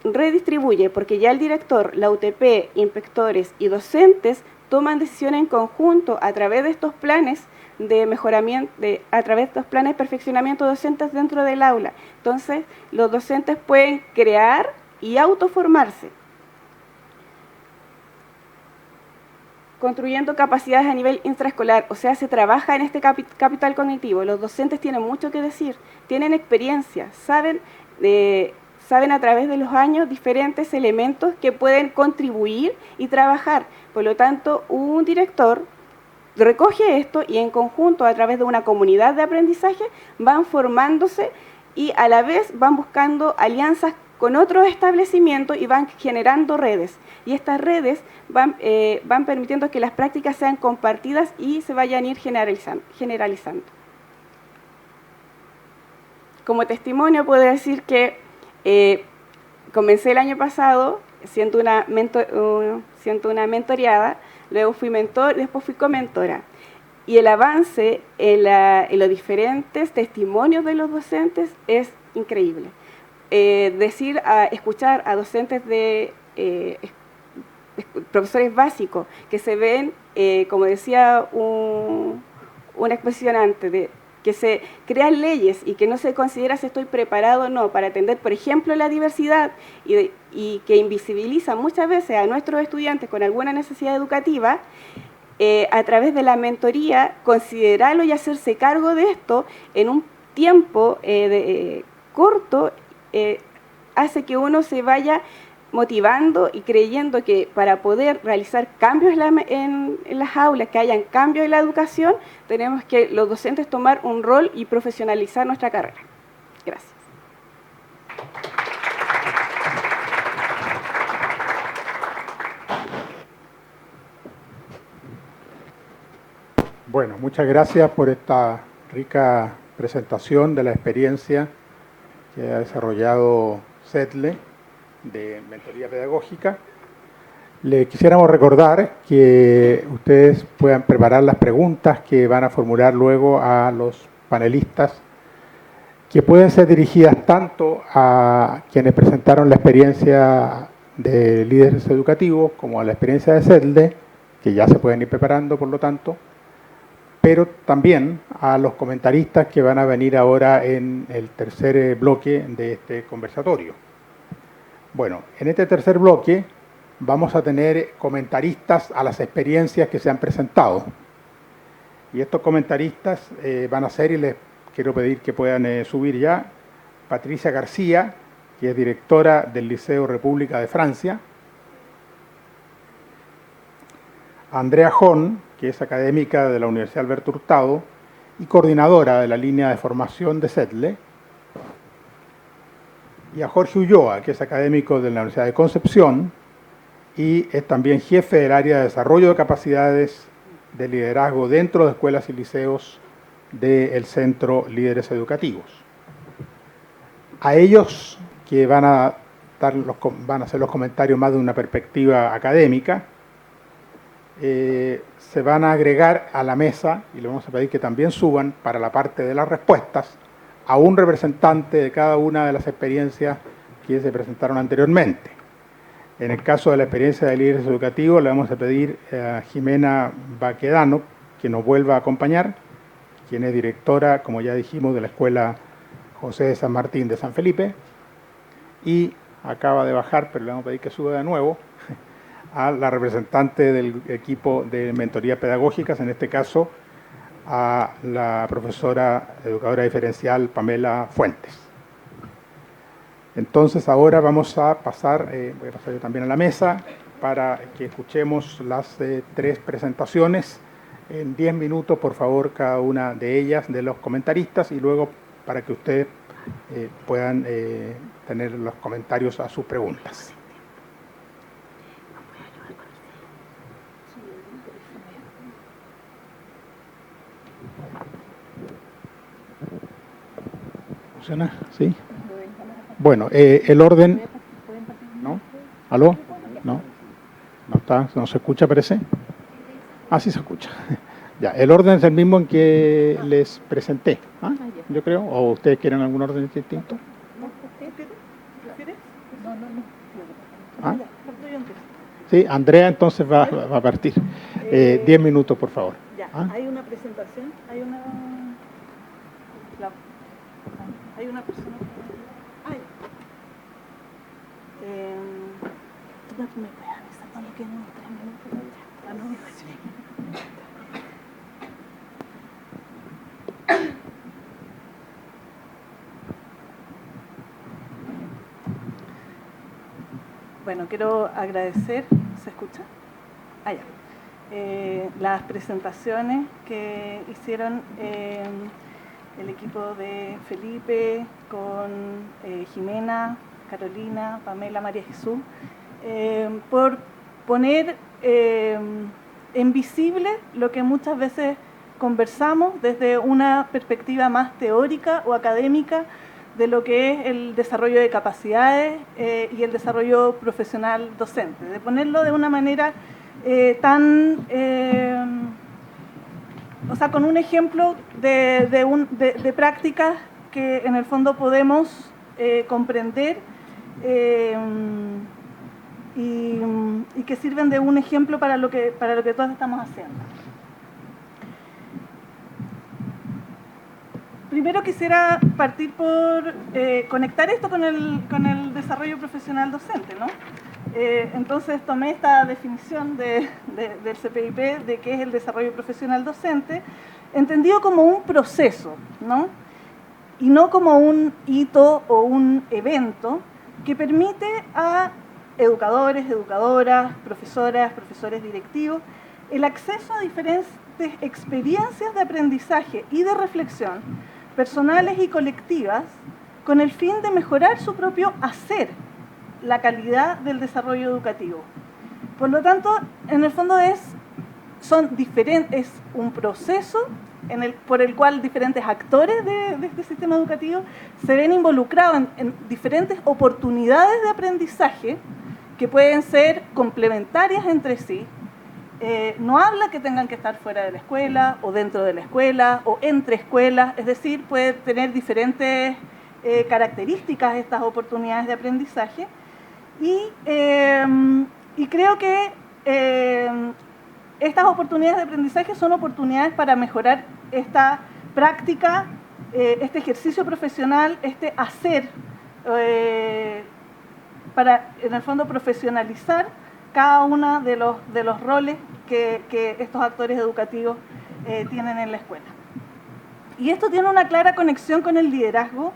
redistribuye porque ya el director, la UTP, inspectores y docentes toman decisiones en conjunto a través de estos planes de mejoramiento, a través de estos planes de perfeccionamiento docentes dentro del aula. Entonces, los docentes pueden crear y autoformarse. construyendo capacidades a nivel intraescolar, o sea, se trabaja en este capital cognitivo. Los docentes tienen mucho que decir, tienen experiencia, saben a través de los años diferentes elementos que pueden contribuir y trabajar. Por lo tanto, un director recoge esto y en conjunto, a través de una comunidad de aprendizaje, van formándose y a la vez van buscando alianzas con otros establecimientos y van generando redes. Y estas redes van permitiendo que las prácticas sean compartidas y se vayan a ir generalizando. Como testimonio puedo decir que comencé el año pasado siendo una mentoreada, luego fui mentor, después fui comentora. Y el avance en los diferentes testimonios de los docentes es increíble. Escuchar a docentes profesores básicos que se ven, como decía una expresión antes, que se crean leyes y que no se considera si estoy preparado o no para atender, por ejemplo, la diversidad y que invisibiliza muchas veces a nuestros estudiantes con alguna necesidad educativa, a través de la mentoría, considerarlo y hacerse cargo de esto en un tiempo corto, hace que uno se vaya motivando y creyendo que para poder realizar cambios en las aulas, que hayan cambios en la educación, tenemos que los docentes tomar un rol y profesionalizar nuestra carrera. Gracias. Bueno, muchas gracias por esta rica presentación de la experiencia que ha desarrollado CETLE de mentoría pedagógica. Le quisiéramos recordar que ustedes puedan preparar las preguntas que van a formular luego a los panelistas, que pueden ser dirigidas tanto a quienes presentaron la experiencia de líderes educativos como a la experiencia de CETLE, que ya se pueden ir preparando, por lo tanto, pero también a los comentaristas que van a venir ahora en el tercer bloque de este conversatorio. Bueno, en este tercer bloque vamos a tener comentaristas a las experiencias que se han presentado. Y estos comentaristas van a ser, y les quiero pedir que puedan subir ya, Patricia García, que es directora del Liceo República de Francia, Andrea Jón, que es académica de la Universidad Alberto Hurtado y coordinadora de la línea de formación de CETLE, y a Jorge Ulloa, que es académico de la Universidad de Concepción y es también jefe del área de desarrollo de capacidades de liderazgo dentro de escuelas y liceos del Centro Líderes Educativos. A ellos, que van a hacer los comentarios más de una perspectiva académica, se van a agregar a la mesa, y le vamos a pedir que también suban para la parte de las respuestas, a un representante de cada una de las experiencias que se presentaron anteriormente. En el caso de la experiencia de líderes educativos, le vamos a pedir a Jimena Baquedano que nos vuelva a acompañar, quien es directora, como ya dijimos, de la Escuela José de San Martín de San Felipe, y acaba de bajar, pero le vamos a pedir que suba de nuevo, a la representante del equipo de mentorías pedagógicas, en este caso a la profesora educadora diferencial Pamela Fuentes. Entonces ahora vamos a pasar, voy a pasar yo también a la mesa para que escuchemos las tres presentaciones en 10 minutos, por favor, cada una de ellas, de los comentaristas, y luego para que ustedes puedan tener los comentarios a sus preguntas. ¿Funciona? ¿Sí? Bueno, el orden... ¿No? ¿Aló? ¿No? ¿No está? ¿No se escucha, parece? Ah, sí se escucha. Ya, el orden es el mismo en que les presenté, ¿ah? Yo creo. ¿O ustedes quieren algún orden distinto? ¿Ah? Sí, Andrea entonces va a partir. 10 minutos, por favor. Ya, ¿Ah? hay una presentación, hay una persona. Ay. ¿Tú me puedes avisar cuando queden unos 3 minutos? Ah, no. Bueno, quiero agradecer, ¿se escucha? Ah, ya. Las presentaciones que hicieron el equipo de Felipe con Jimena, Carolina, Pamela, María Jesús, por poner en visible lo que muchas veces conversamos desde una perspectiva más teórica o académica de lo que es el desarrollo de capacidades y el desarrollo profesional docente, de ponerlo de una manera o sea, con un ejemplo de prácticas que en el fondo podemos comprender y que sirven de un ejemplo para lo que todos estamos haciendo. Primero quisiera partir por conectar esto con el desarrollo profesional docente, ¿no? Entonces tomé esta definición del CPIP de qué es el desarrollo profesional docente, entendido como un proceso, ¿no? Y no como un hito o un evento que permite a educadores, educadoras, profesoras, profesores directivos, el acceso a diferentes experiencias de aprendizaje y de reflexión personales y colectivas con el fin de mejorar su propio hacer, la calidad del desarrollo educativo. Por lo tanto, en el fondo es un proceso por el cual diferentes actores de este sistema educativo se ven involucrados en diferentes oportunidades de aprendizaje que pueden ser complementarias entre sí. No habla que tengan que estar fuera de la escuela o dentro de la escuela o entre escuelas, es decir, puede tener diferentes características estas oportunidades de aprendizaje y creo que estas oportunidades de aprendizaje son oportunidades para mejorar esta práctica, este ejercicio profesional, este hacer, para en el fondo profesionalizar cada uno de los roles que estos actores educativos tienen en la escuela. Y esto tiene una clara conexión con el liderazgo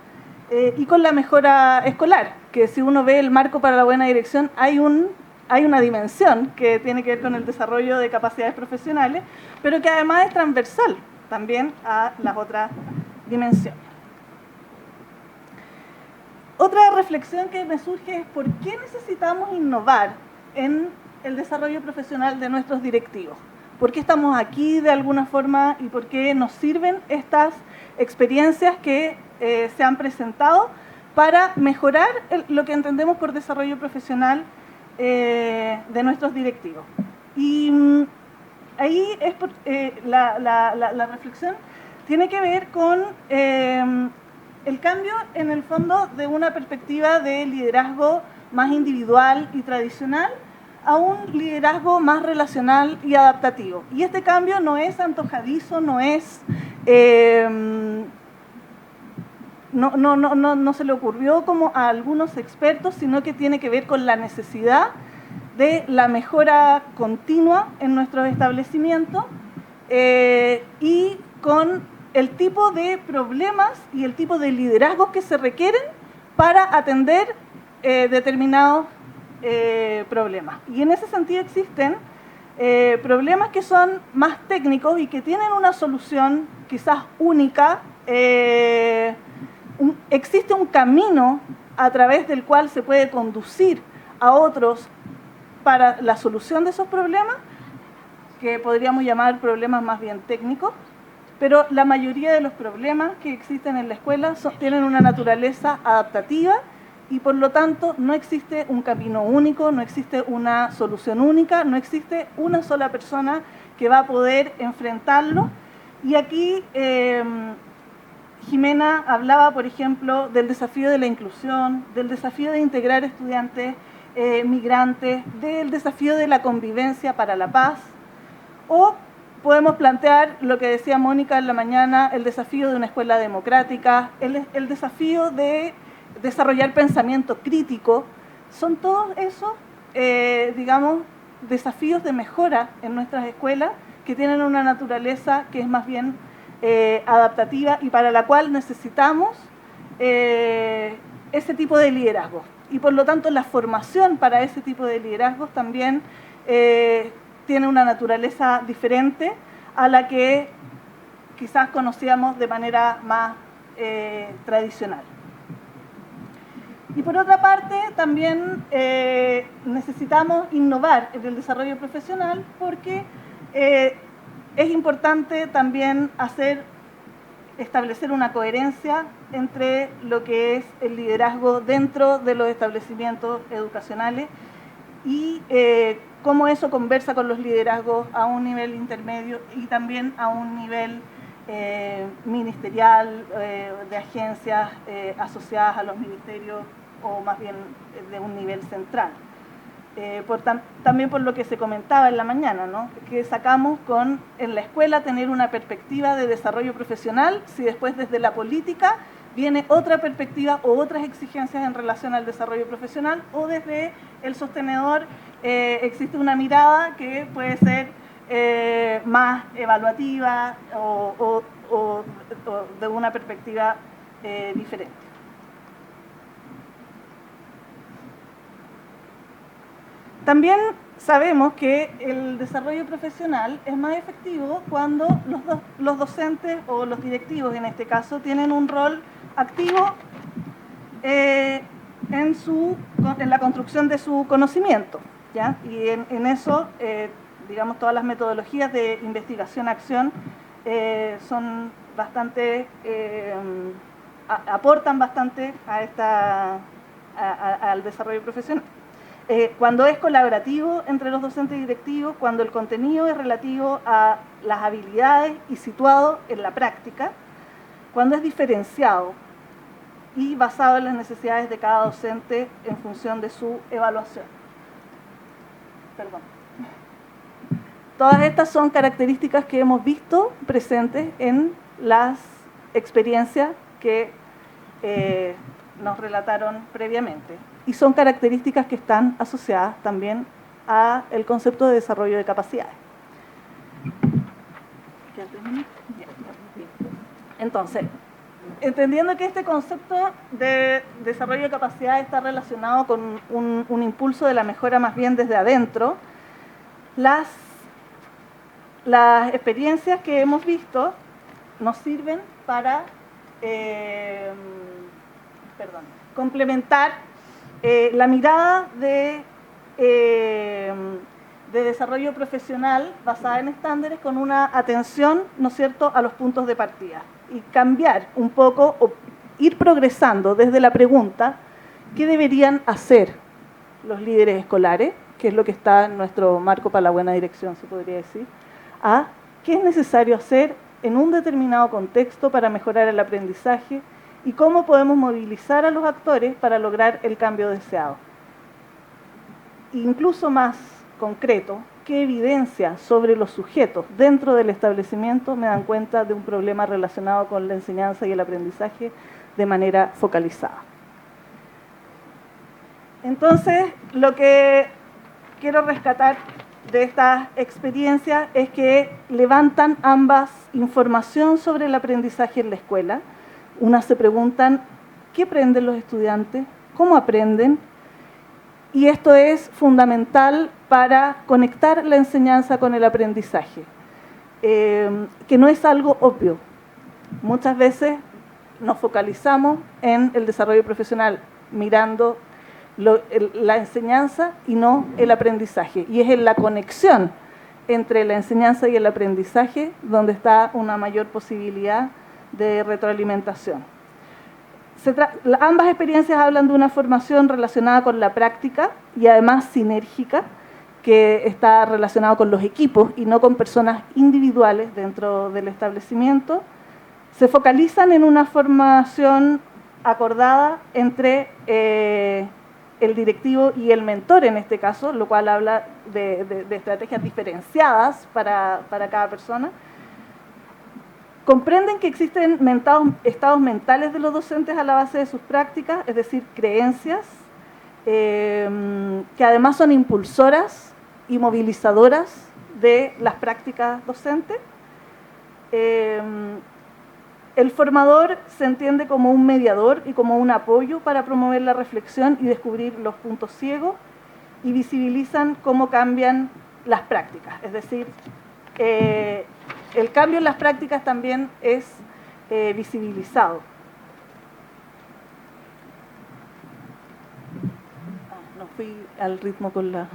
y con la mejora escolar, que si uno ve el marco para la buena dirección, hay una dimensión que tiene que ver con el desarrollo de capacidades profesionales, pero que además es transversal también a las otras dimensiones. Otra reflexión que me surge es por qué necesitamos innovar en el desarrollo profesional de nuestros directivos. ¿Por qué estamos aquí de alguna forma y por qué nos sirven estas experiencias que se han presentado para mejorar lo que entendemos por desarrollo profesional de nuestros directivos? Y ahí es la reflexión tiene que ver con el cambio, en el fondo, de una perspectiva de liderazgo más individual y tradicional a un liderazgo más relacional y adaptativo. Y este cambio no es antojadizo, no es no se le ocurrió como a algunos expertos, sino que tiene que ver con la necesidad de la mejora continua en nuestros establecimientos y con el tipo de problemas y el tipo de liderazgos que se requieren para atender determinados problemas. Y en ese sentido existen problemas que son más técnicos y que tienen una solución quizás única. Existe un camino a través del cual se puede conducir a otros para la solución de esos problemas, que podríamos llamar problemas más bien técnicos, pero la mayoría de los problemas que existen en la escuela tienen una naturaleza adaptativa y por lo tanto no existe un camino único, no existe una solución única, no existe una sola persona que va a poder enfrentarlo. Y aquí Jimena hablaba, por ejemplo, del desafío de la inclusión, del desafío de integrar estudiantes migrantes, del desafío de la convivencia para la paz, o podemos plantear lo que decía Mónica en la mañana, el desafío de una escuela democrática, el desafío de desarrollar pensamiento crítico. Son todos esos, digamos, desafíos de mejora en nuestras escuelas que tienen una naturaleza que es más bien adaptativa y para la cual necesitamos ese tipo de liderazgo. Y por lo tanto la formación para ese tipo de liderazgos también tiene una naturaleza diferente a la que quizás conocíamos de manera más tradicional. Y por otra parte, también necesitamos innovar en el desarrollo profesional porque es importante también establecer una coherencia entre lo que es el liderazgo dentro de los establecimientos educacionales y cómo eso conversa con los liderazgos a un nivel intermedio y también a un nivel ministerial, de agencias asociadas a los ministerios o más bien de un nivel central. También por lo que se comentaba en la mañana, ¿no? Que sacamos en la escuela tener una perspectiva de desarrollo profesional, si después desde la política viene otra perspectiva o otras exigencias en relación al desarrollo profesional, o desde el sostenedor existe una mirada que puede ser más evaluativa o de una perspectiva diferente. También sabemos que el desarrollo profesional es más efectivo cuando los docentes o los directivos, en este caso, tienen un rol activo en la construcción de su conocimiento, ¿ya? Y en eso, digamos, todas las metodologías de investigación-acción son bastante, aportan bastante al desarrollo profesional. Cuando es colaborativo entre los docentes y directivos, cuando el contenido es relativo a las habilidades y situado en la práctica, cuando es diferenciado y basado en las necesidades de cada docente en función de su evaluación. Perdón. Todas estas son características que hemos visto presentes en las experiencias que nos relataron previamente. Y son características que están asociadas también al concepto de desarrollo de capacidades. Entonces, entendiendo que este concepto de desarrollo de capacidades está relacionado con un impulso de la mejora más bien desde adentro, las experiencias que hemos visto nos sirven para complementar la mirada de desarrollo profesional basada en estándares con una atención, ¿no es cierto?, a los puntos de partida y cambiar un poco o ir progresando desde la pregunta ¿qué deberían hacer los líderes escolares?, que es lo que está en nuestro marco para la buena dirección, se podría decir, a qué es necesario hacer en un determinado contexto para mejorar el aprendizaje y cómo podemos movilizar a los actores para lograr el cambio deseado. Incluso más concreto, qué evidencia sobre los sujetos dentro del establecimiento me dan cuenta de un problema relacionado con la enseñanza y el aprendizaje de manera focalizada. Entonces, lo que quiero rescatar de estas experiencias es que levantan ambas información sobre el aprendizaje en la escuela. Unas se preguntan, ¿qué aprenden los estudiantes? ¿Cómo aprenden? Y esto es fundamental para conectar la enseñanza con el aprendizaje, que no es algo obvio. Muchas veces nos focalizamos en el desarrollo profesional, mirando la enseñanza y no el aprendizaje. Y es en la conexión entre la enseñanza y el aprendizaje donde está una mayor posibilidad de retroalimentación. Ambas experiencias hablan de una formación relacionada con la práctica y además sinérgica, que está relacionado con los equipos y no con personas individuales dentro del establecimiento. Se focalizan en una formación acordada entre el directivo y el mentor en este caso, lo cual habla de estrategias diferenciadas para cada persona. Comprenden que existen estados mentales de los docentes a la base de sus prácticas, es decir, creencias, que además son impulsoras y movilizadoras de las prácticas docentes. El formador se entiende como un mediador y como un apoyo para promover la reflexión y descubrir los puntos ciegos, y visibilizan cómo cambian las prácticas. Es decir, el cambio en las prácticas también es visibilizado. No fui al ritmo con la...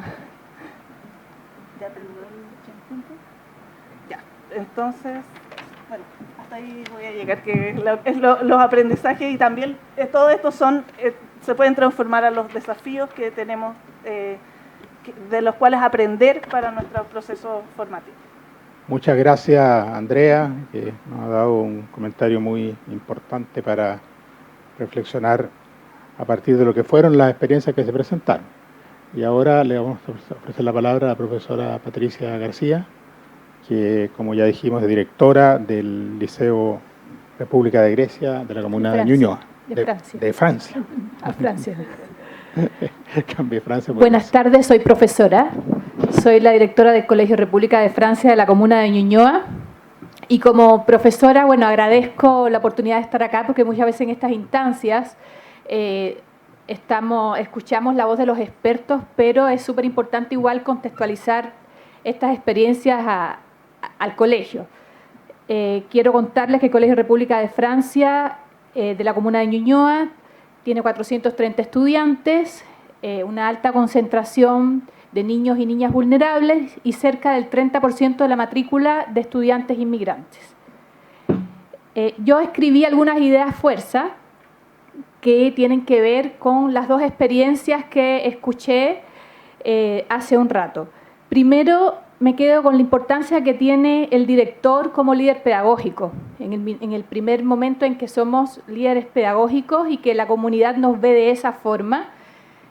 Ya, entonces, bueno, hasta ahí voy a llegar, que los aprendizajes y también todo esto son, se pueden transformar a los desafíos que tenemos, de los cuales aprender para nuestro proceso formativo. Muchas gracias, Andrea, que nos ha dado un comentario muy importante para reflexionar a partir de lo que fueron las experiencias que se presentaron. Y ahora le vamos a ofrecer la palabra a la profesora Patricia García, que, como ya dijimos, es directora del Liceo República de Grecia de la comuna de Ñuñoa. De Francia. A Francia. Cambié Francia. Buenas tardes, soy profesora. Soy la directora del Colegio República de Francia de la comuna de Ñuñoa. Y como profesora, bueno, agradezco la oportunidad de estar acá, porque muchas veces en estas instancias escuchamos la voz de los expertos, pero es súper importante igual contextualizar estas experiencias al colegio. Quiero contarles que el Colegio República de Francia de la comuna de Ñuñoa tiene 430 estudiantes, una alta concentración de niños y niñas vulnerables y cerca del 30% de la matrícula de estudiantes inmigrantes. Yo escribí algunas ideas fuerza que tienen que ver con las dos experiencias que escuché hace un rato. Primero, me quedo con la importancia que tiene el director como líder pedagógico, en el primer momento en que somos líderes pedagógicos y que la comunidad nos ve de esa forma.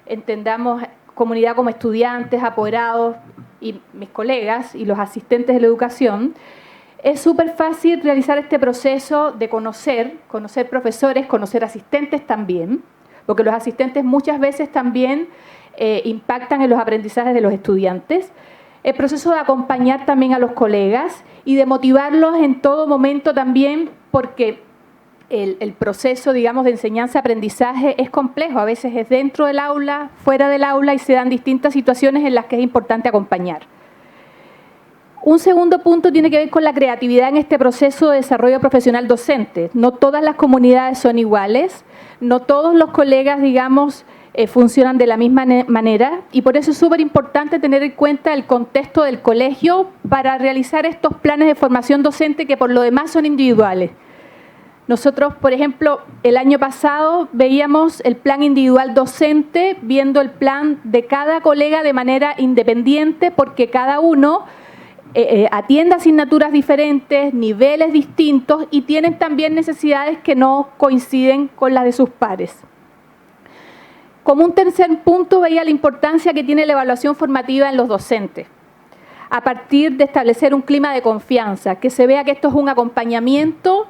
Entendamos comunidad como estudiantes, apoderados y mis colegas y los asistentes de la educación. Es súper fácil realizar este proceso de conocer profesores, conocer asistentes también, porque los asistentes muchas veces también impactan en los aprendizajes de los estudiantes. El proceso de acompañar también a los colegas y de motivarlos en todo momento también, porque el proceso, digamos, de enseñanza-aprendizaje es complejo. A veces es dentro del aula, fuera del aula, y se dan distintas situaciones en las que es importante acompañar. Un segundo punto tiene que ver con la creatividad en este proceso de desarrollo profesional docente. No todas las comunidades son iguales, no todos los colegas, digamos, funcionan de la misma manera, y por eso es súper importante tener en cuenta el contexto del colegio para realizar estos planes de formación docente que por lo demás son individuales. Nosotros, por ejemplo, el año pasado veíamos el plan individual docente, viendo el plan de cada colega de manera independiente, porque cada uno atiende asignaturas diferentes, niveles distintos, y tienen también necesidades que no coinciden con las de sus pares. Como un tercer punto, veía la importancia que tiene la evaluación formativa en los docentes, a partir de establecer un clima de confianza, que se vea que esto es un acompañamiento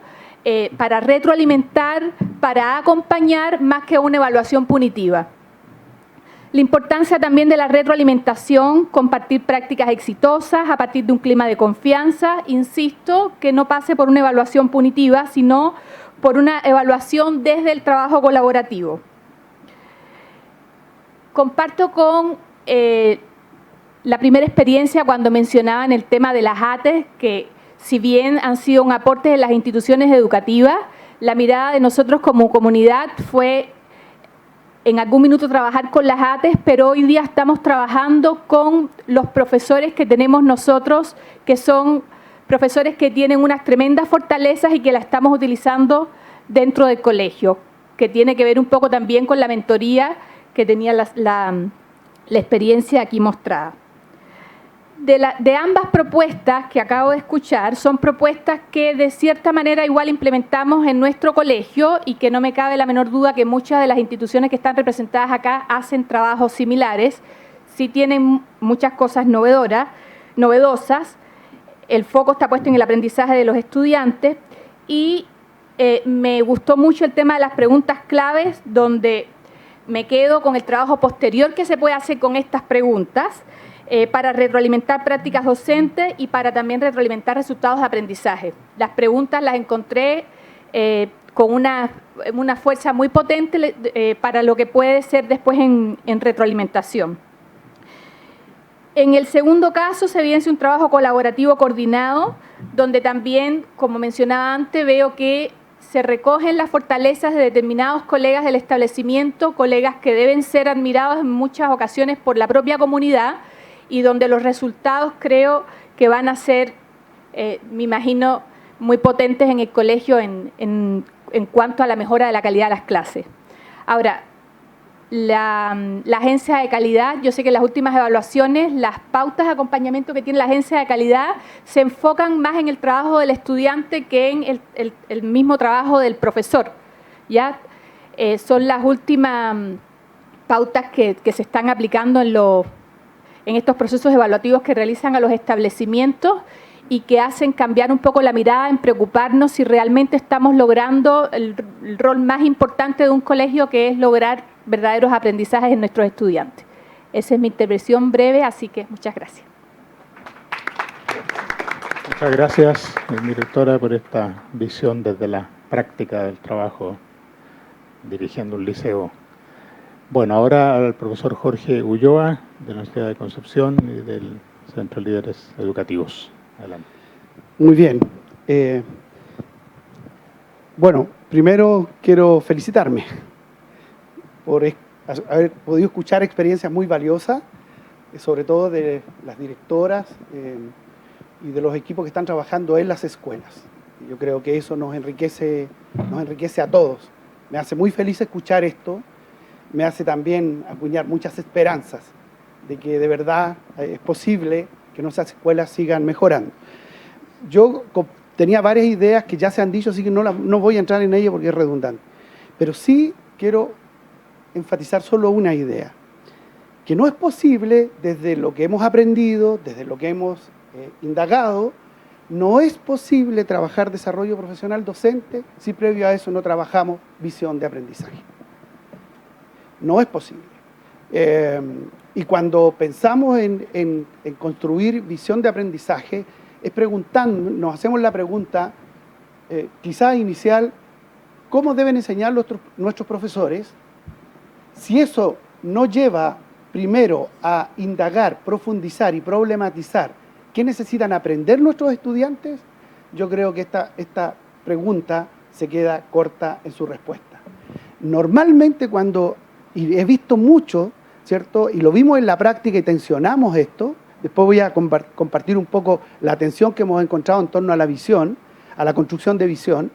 para retroalimentar, para acompañar, más que una evaluación punitiva. La importancia también de la retroalimentación, compartir prácticas exitosas a partir de un clima de confianza, insisto, que no pase por una evaluación punitiva, sino por una evaluación desde el trabajo colaborativo. Comparto con la primera experiencia cuando mencionaban el tema de las ATES, que si bien han sido un aporte de las instituciones educativas, la mirada de nosotros como comunidad fue en algún minuto trabajar con las ATES, pero hoy día estamos trabajando con los profesores que tenemos nosotros, que son profesores que tienen unas tremendas fortalezas y que la estamos utilizando dentro del colegio, que tiene que ver un poco también con la mentoría que tenía la experiencia aquí mostrada. De ambas propuestas que acabo de escuchar, son propuestas que de cierta manera igual implementamos en nuestro colegio, y que no me cabe la menor duda que muchas de las instituciones que están representadas acá hacen trabajos similares. Sí tienen muchas cosas novedosas. El foco está puesto en el aprendizaje de los estudiantes, y me gustó mucho el tema de las preguntas claves, donde me quedo con el trabajo posterior que se puede hacer con estas preguntas. para retroalimentar prácticas docentes y para también retroalimentar resultados de aprendizaje. Las preguntas las encontré con una fuerza muy potente para lo que puede ser después en retroalimentación. En el segundo caso se evidencia un trabajo colaborativo coordinado, donde también, como mencionaba antes, veo que se recogen las fortalezas de determinados colegas del establecimiento, colegas que deben ser admirados en muchas ocasiones por la propia comunidad y donde los resultados creo que van a ser, me imagino, muy potentes en el colegio en cuanto a la mejora de la calidad de las clases. Ahora, la agencia de calidad, yo sé que en las últimas evaluaciones las pautas de acompañamiento que tiene la agencia de calidad se enfocan más en el trabajo del estudiante que en el mismo trabajo del profesor. ¿Ya? Son las últimas pautas que se están aplicando en estos procesos evaluativos que realizan a los establecimientos y que hacen cambiar un poco la mirada en preocuparnos si realmente estamos logrando el rol más importante de un colegio, que es lograr verdaderos aprendizajes en nuestros estudiantes. Esa es mi intervención breve, así que muchas gracias. Muchas gracias, directora, por esta visión desde la práctica del trabajo dirigiendo un liceo. Bueno, ahora al profesor Jorge Ulloa, de la Universidad de Concepción y del Centro de Líderes Educativos. Adelante. Muy bien. Bueno, primero quiero felicitarme por haber podido escuchar experiencias muy valiosas, sobre todo de las directoras y de los equipos que están trabajando en las escuelas. Yo creo que eso nos enriquece a todos. Me hace muy feliz escuchar esto, me hace también acuñar muchas esperanzas de que de verdad es posible que nuestras escuelas sigan mejorando. Yo tenía varias ideas que ya se han dicho, así que no voy a entrar en ellas porque es redundante. Pero sí quiero enfatizar solo una idea, que no es posible, desde lo que hemos aprendido, desde lo que hemos indagado, no es posible trabajar desarrollo profesional docente si previo a eso no trabajamos visión de aprendizaje. No es posible. Y cuando pensamos en construir visión de aprendizaje, nos hacemos la pregunta, quizás inicial, ¿cómo deben enseñar nuestros profesores? Si eso no lleva primero a indagar, profundizar y problematizar qué necesitan aprender nuestros estudiantes, yo creo que esta pregunta se queda corta en su respuesta. Normalmente y he visto mucho, ¿cierto? Y lo vimos en la práctica y tensionamos esto, después voy a compartir un poco la tensión que hemos encontrado en torno a la visión, a la construcción de visión.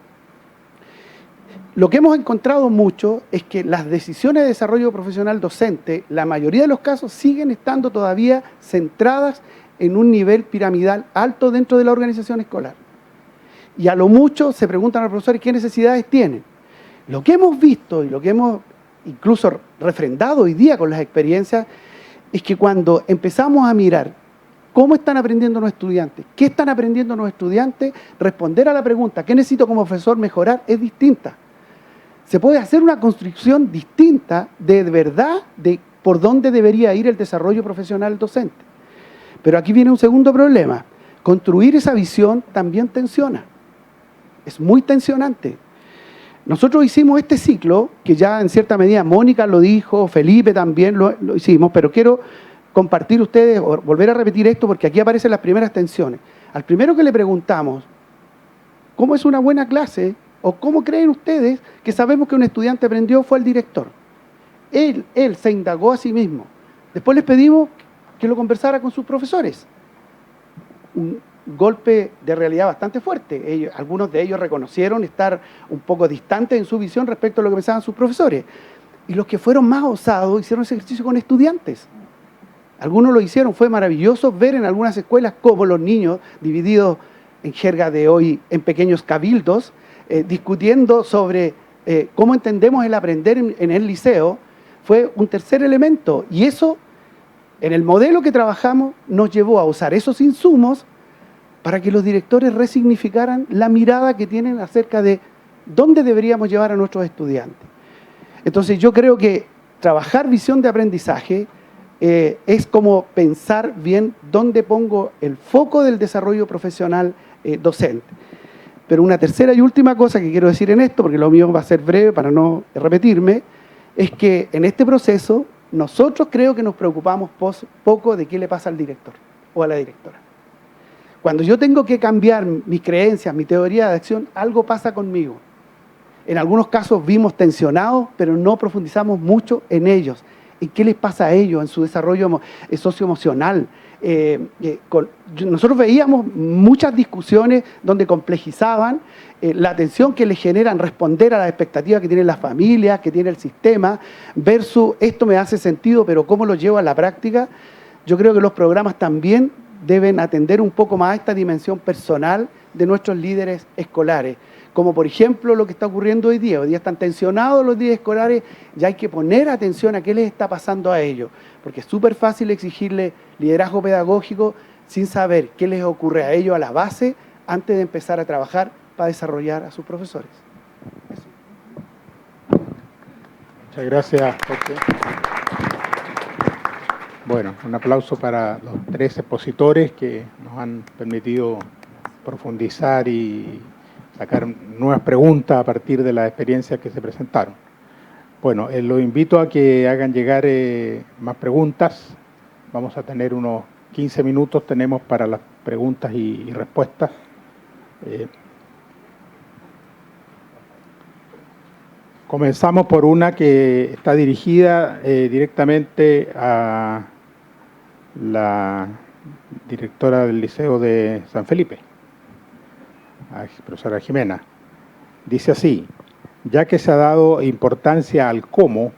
Lo que hemos encontrado mucho es que las decisiones de desarrollo profesional docente, la mayoría de los casos, siguen estando todavía centradas en un nivel piramidal alto dentro de la organización escolar. Y a lo mucho se preguntan a los profesores qué necesidades tienen. Lo que hemos visto y lo que hemos incluso refrendado hoy día con las experiencias es que cuando empezamos a mirar cómo están aprendiendo los estudiantes, qué están aprendiendo los estudiantes, responder a la pregunta ¿qué necesito como profesor mejorar? Es distinta. Se puede hacer una construcción distinta de verdad de por dónde debería ir el desarrollo profesional docente. Pero aquí viene un segundo problema. Construir esa visión también tensiona. Es muy tensionante. Nosotros hicimos este ciclo, que ya en cierta medida Mónica lo dijo, Felipe también lo hicimos, pero quiero compartir ustedes, o volver a repetir esto, porque aquí aparecen las primeras tensiones. Al primero que le preguntamos, ¿cómo es una buena clase? ¿O cómo creen ustedes que sabemos que un estudiante aprendió? Fue el director. Él se indagó a sí mismo. Después les pedimos que lo conversara con sus profesores. Un golpe de realidad bastante fuerte. Algunos de ellos reconocieron estar un poco distantes en su visión respecto a lo que pensaban sus profesores. Y los que fueron más osados hicieron ese ejercicio con estudiantes. Algunos lo hicieron. Fue maravilloso ver en algunas escuelas cómo los niños, divididos en jerga de hoy en pequeños cabildos, discutiendo sobre cómo entendemos el aprender en el liceo, fue un tercer elemento. Y eso, en el modelo que trabajamos, nos llevó a usar esos insumos para que los directores resignificaran la mirada que tienen acerca de dónde deberíamos llevar a nuestros estudiantes. Entonces yo creo que trabajar visión de aprendizaje es como pensar bien dónde pongo el foco del desarrollo profesional docente. Pero una tercera y última cosa que quiero decir en esto, porque lo mío va a ser breve para no repetirme, es que en este proceso nosotros creo que nos preocupamos poco de qué le pasa al director o a la directora. Cuando yo tengo que cambiar mis creencias, mi teoría de acción, algo pasa conmigo. En algunos casos vimos tensionados, pero no profundizamos mucho en ellos. ¿En qué les pasa a ellos en su desarrollo socioemocional? Nosotros veíamos muchas discusiones donde complejizaban la atención que les generan responder a las expectativas que tienen las familias, que tiene el sistema, versus esto me hace sentido, pero ¿cómo lo llevo a la práctica? Yo creo que los programas también deben atender un poco más a esta dimensión personal de nuestros líderes escolares. Como por ejemplo lo que está ocurriendo hoy día. Hoy día están tensionados los días escolares, ya hay que poner atención a qué les está pasando a ellos, porque es súper fácil exigirle liderazgo pedagógico sin saber qué les ocurre a ellos a la base antes de empezar a trabajar para desarrollar a sus profesores. Eso. Muchas gracias, Jorge. Bueno, un aplauso para los 3 expositores que nos han permitido profundizar y sacar nuevas preguntas a partir de las experiencias que se presentaron. Bueno, los invito a que hagan llegar más preguntas. Vamos a tener unos 15 minutos, tenemos para las preguntas y respuestas. Comenzamos por una que está dirigida directamente a la directora del Liceo de San Felipe, a profesora Jimena. Dice así: ya que se ha dado importancia al cómo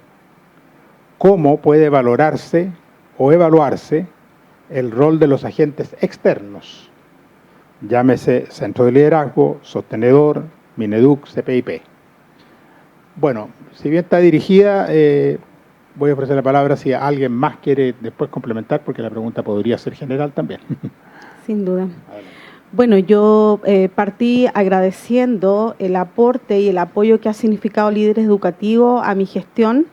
puede valorarse o evaluarse el rol de los agentes externos, llámese Centro de Liderazgo, Sostenedor, Mineduc, CPIP. Bueno, si bien está dirigida, voy a ofrecer la palabra si alguien más quiere después complementar, porque la pregunta podría ser general también. Sin duda. Bueno, yo partí agradeciendo el aporte y el apoyo que ha significado Líderes Educativos a mi gestión,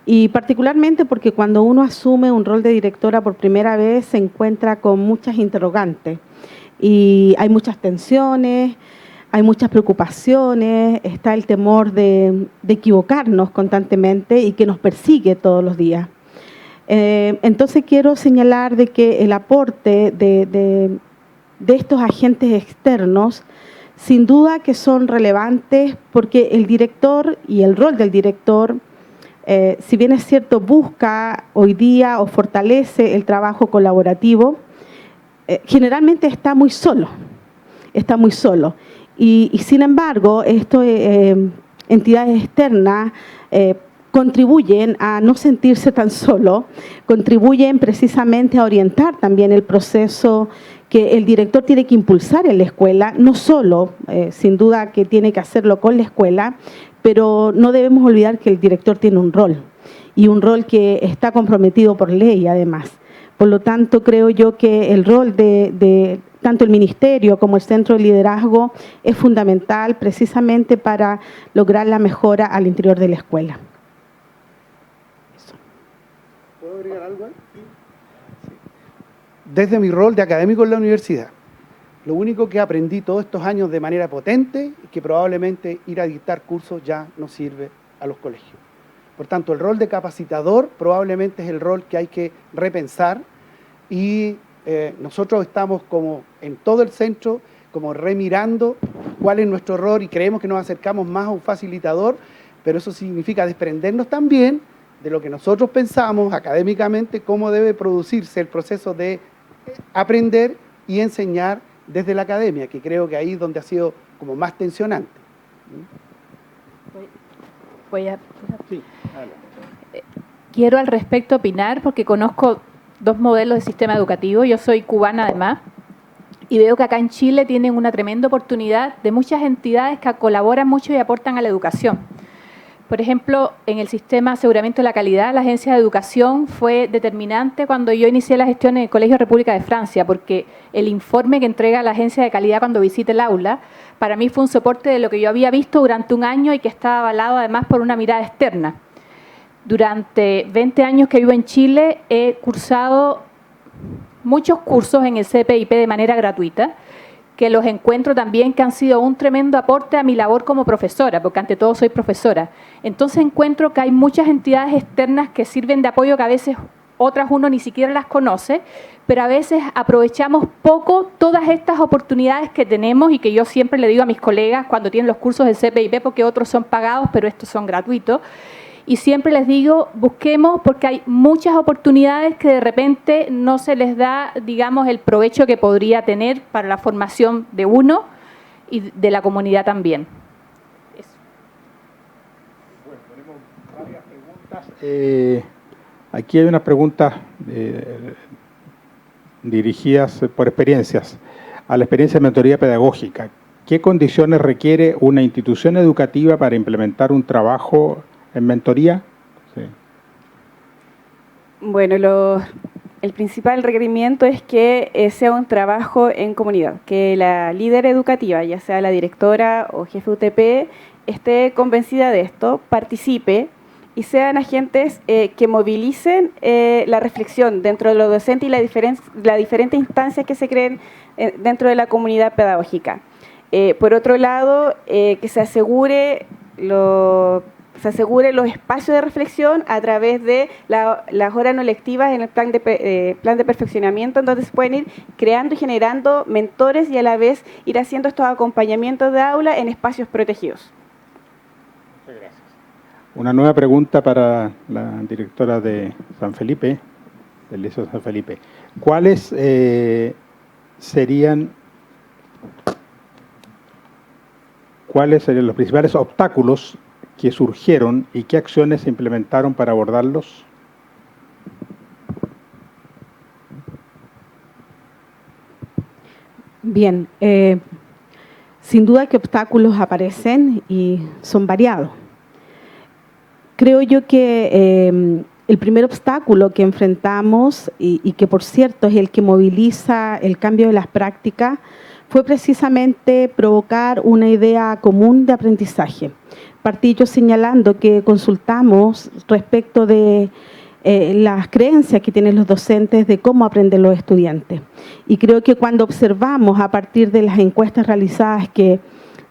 y particularmente porque cuando uno asume un rol de directora por primera vez se encuentra con muchas interrogantes y hay muchas tensiones, hay muchas preocupaciones, está el temor de equivocarnos constantemente y que nos persigue todos los días. Entonces quiero señalar de que el aporte de estos agentes externos, sin duda que son relevantes, porque el director y el rol del director, si bien es cierto, busca hoy día o fortalece el trabajo colaborativo, generalmente está muy solo. Y sin embargo, entidades externas contribuyen a no sentirse tan solo, contribuyen precisamente a orientar también el proceso que el director tiene que impulsar en la escuela, no solo, sin duda que tiene que hacerlo con la escuela, pero no debemos olvidar que el director tiene un rol, y un rol que está comprometido por ley además. Por lo tanto, creo yo que el rol de tanto el Ministerio como el Centro de Liderazgo es fundamental precisamente para lograr la mejora al interior de la escuela. ¿Puedo agregar algo? Desde mi rol de académico en la universidad, lo único que aprendí todos estos años de manera potente es que probablemente ir a dictar cursos ya no sirve a los colegios. Por tanto, el rol de capacitador probablemente es el rol que hay que repensar, y nosotros estamos como en todo el centro, como remirando cuál es nuestro rol, y creemos que nos acercamos más a un facilitador, pero eso significa desprendernos también de lo que nosotros pensamos académicamente, cómo debe producirse el proceso de aprender y enseñar desde la academia, que creo que ahí es donde ha sido como más tensionante. Sí, quiero al respecto opinar porque conozco 2 modelos de sistema educativo. Yo soy cubana además y veo que acá en Chile tienen una tremenda oportunidad de muchas entidades que colaboran mucho y aportan a la educación. Por ejemplo, en el sistema de aseguramiento de la calidad, la Agencia de Educación fue determinante cuando yo inicié la gestión en el Colegio República de Francia, porque el informe que entrega la Agencia de Calidad cuando visite el aula, para mí fue un soporte de lo que yo había visto durante un año y que estaba avalado además por una mirada externa. Durante 20 años que vivo en Chile he cursado muchos cursos en el CPIP de manera gratuita, que los encuentro también que han sido un tremendo aporte a mi labor como profesora, porque ante todo soy profesora. Entonces encuentro que hay muchas entidades externas que sirven de apoyo que a veces otras uno ni siquiera las conoce, pero a veces aprovechamos poco todas estas oportunidades que tenemos y que yo siempre le digo a mis colegas cuando tienen los cursos del CPIP, porque otros son pagados, pero estos son gratuitos. Y siempre les digo, busquemos, porque hay muchas oportunidades que de repente no se les da, digamos, el provecho que podría tener para la formación de uno y de la comunidad también. Eso. Bueno, tenemos varias preguntas. Aquí hay unas preguntas dirigidas por experiencias, a la experiencia de mentoría pedagógica. ¿Qué condiciones requiere una institución educativa para implementar un trabajo en mentoría? Sí. Bueno, el principal requerimiento es que sea un trabajo en comunidad, que la líder educativa, ya sea la directora o jefe UTP, esté convencida de esto, participe y sean agentes que movilicen la reflexión dentro de los docentes y las diferentes instancias que se creen dentro de la comunidad pedagógica. Por otro lado, que se asegure los espacios de reflexión a través de las horas no lectivas en el plan de perfeccionamiento, en donde se pueden ir creando y generando mentores y a la vez ir haciendo estos acompañamientos de aula en espacios protegidos. Muchas gracias. Una nueva pregunta para la directora de San Felipe, del Liceo San Felipe. ¿Cuáles serían los principales obstáculos que surgieron y qué acciones se implementaron para abordarlos? Bien, sin duda que obstáculos aparecen y son variados. Creo yo que el primer obstáculo que enfrentamos y que por cierto es el que moviliza el cambio de las prácticas fue precisamente provocar una idea común de aprendizaje. Partí yo señalando que consultamos respecto de las creencias que tienen los docentes de cómo aprenden los estudiantes. Y creo que cuando observamos a partir de las encuestas realizadas que